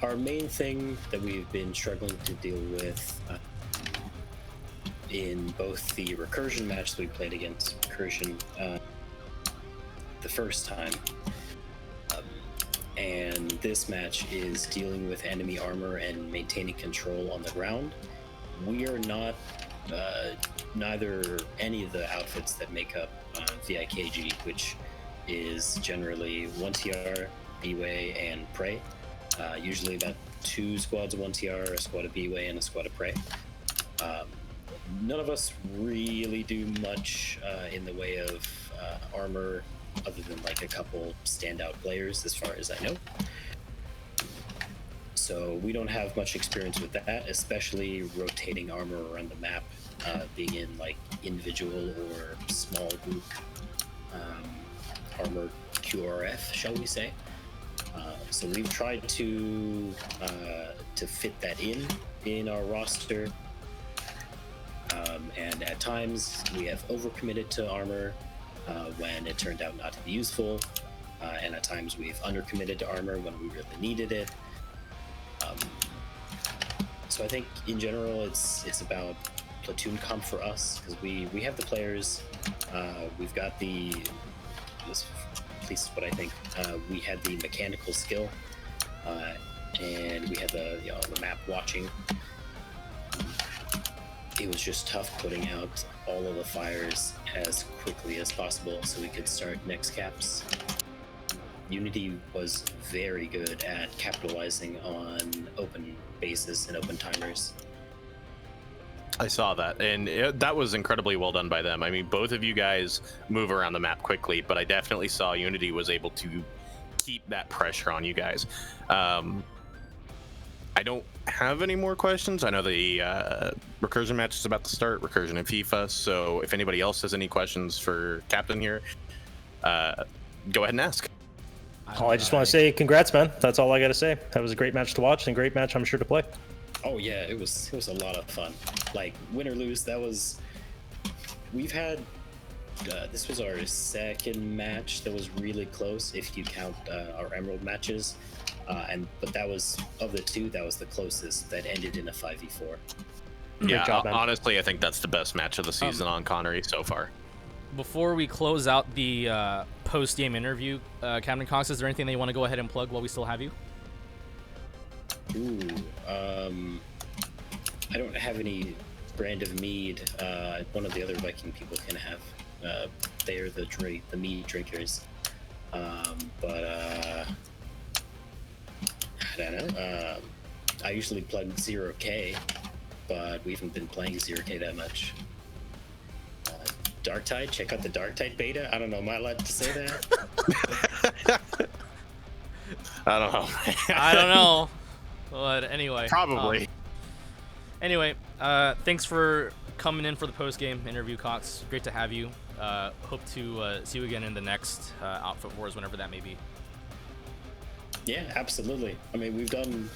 Our main thing that we've been struggling to deal with in both the Recursion match that we played against Recursion the first time, and this match is dealing with enemy armor and maintaining control on the ground. We are not neither any of the outfits that make up V1KG, which is generally 1 TR, B-Way, and Prey. Usually about 2 squads of 1 TR, a squad of B-Way, and a squad of Prey. None of us really do much in the way of armor, other than like a couple standout players, as far as I know. So we don't have much experience with that, especially rotating armor around the map, being in like individual or small group armor QRF, shall we say. So we've tried to fit that in our roster, and at times we have overcommitted to armor when it turned out not to be useful, and at times we've undercommitted to armor when we really needed it. So I think in general it's about platoon comp for us, because we have the players, we've got at least what I think, we had the mechanical skill, and we had the map watching. It was just tough putting out all of the fires as quickly as possible so we could start next caps. Unity was very good at capitalizing on open bases and open timers. I saw that, and that was incredibly well done by them. I mean, both of you guys move around the map quickly, but I definitely saw Unity was able to keep that pressure on you guys. I don't have any more questions. I know the recursion match is about to start, recursion in FIFA, so if anybody else has any questions for Captain here, go ahead and ask. I just want to say congrats, man. That's all I got to say. That was a great match to watch and a great match, I'm sure, to play. Oh yeah, it was a lot of fun. Like, win or lose, we've had, this was our second match that was really close, if you count our Emerald matches. But that was, of the two, that was the closest that ended in a 5v4. Yeah, job, honestly, I think that's the best match of the season on Connery so far. Before we close out the post-game interview, Captain Cox, is there anything that you want to go ahead and plug while we still have you? Ooh, I don't have any brand of mead. One of the other Viking people can have. They are the mead drinkers. But I don't know. I usually plug 0K, but we haven't been playing 0K that much. Darktide, check out the Darktide beta. I don't know, am I allowed to say that? I don't know. I don't know. But anyway. Probably. Anyway, thanks for coming in for the post-game interview, Cox. Great to have you. Hope to see you again in the next Outfit Wars, whenever that may be. Yeah, absolutely. I mean, we've done,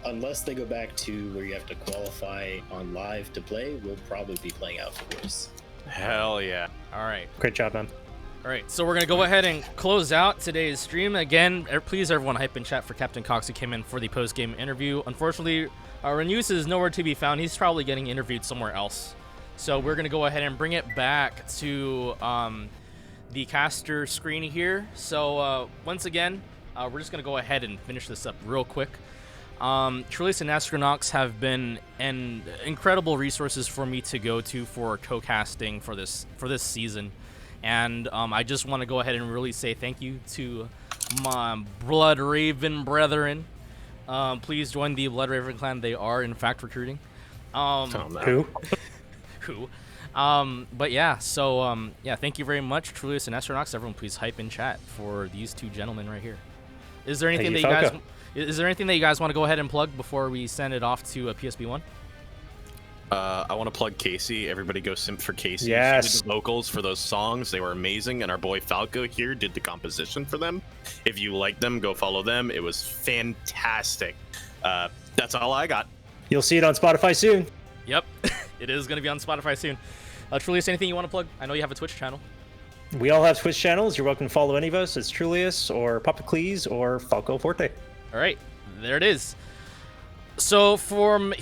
unless they go back to where you have to qualify on live to play, we'll probably be playing Outfit Wars. Hell yeah. All right. Great job, man. All right, so we're going to go ahead and close out today's stream. Again, please everyone hype in chat for Captain Cox, who came in for the post-game interview. Unfortunately, Renus is nowhere to be found. He's probably getting interviewed somewhere else. So we're going to go ahead and bring it back to the caster screen here. So once again, we're just going to go ahead and finish this up real quick. Trulius and Escrinox have been incredible resources for me to go to for co-casting for this season. And I just want to go ahead and really say thank you to my Blood Raven brethren. Please join the Blood Raven clan. They are, in fact, recruiting. Who? Who? But yeah, so yeah, thank you very much, Trulius and Escrinox. Everyone, please hype in chat for these two gentlemen right here. Is there anything Is there anything that you guys want to go ahead and plug before we send it off to PSB1? I want to plug Casey. Everybody go simp for Casey. Yes. She did the vocals for those songs. They were amazing. And our boy Falco here did the composition for them. If you like them, go follow them. It was fantastic. That's all I got. You'll see it on Spotify soon. Yep. It is going to be on Spotify soon. Trulius, anything you want to plug? I know you have a Twitch channel. We all have Twitch channels. You're welcome to follow any of us. It's Trulius or Papacles or Falco Forte. All right. There it is. So from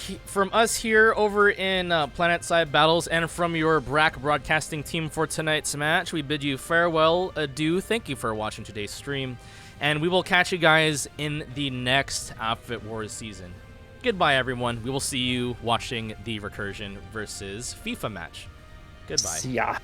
us here over in Planet Side Battles and from your BRAC broadcasting team for tonight's match, we bid you farewell, adieu. Thank you for watching today's stream, and we will catch you guys in the next Outfit Wars season. Goodbye, everyone. We will see you watching the Recursion versus FIFA match. Goodbye. See ya.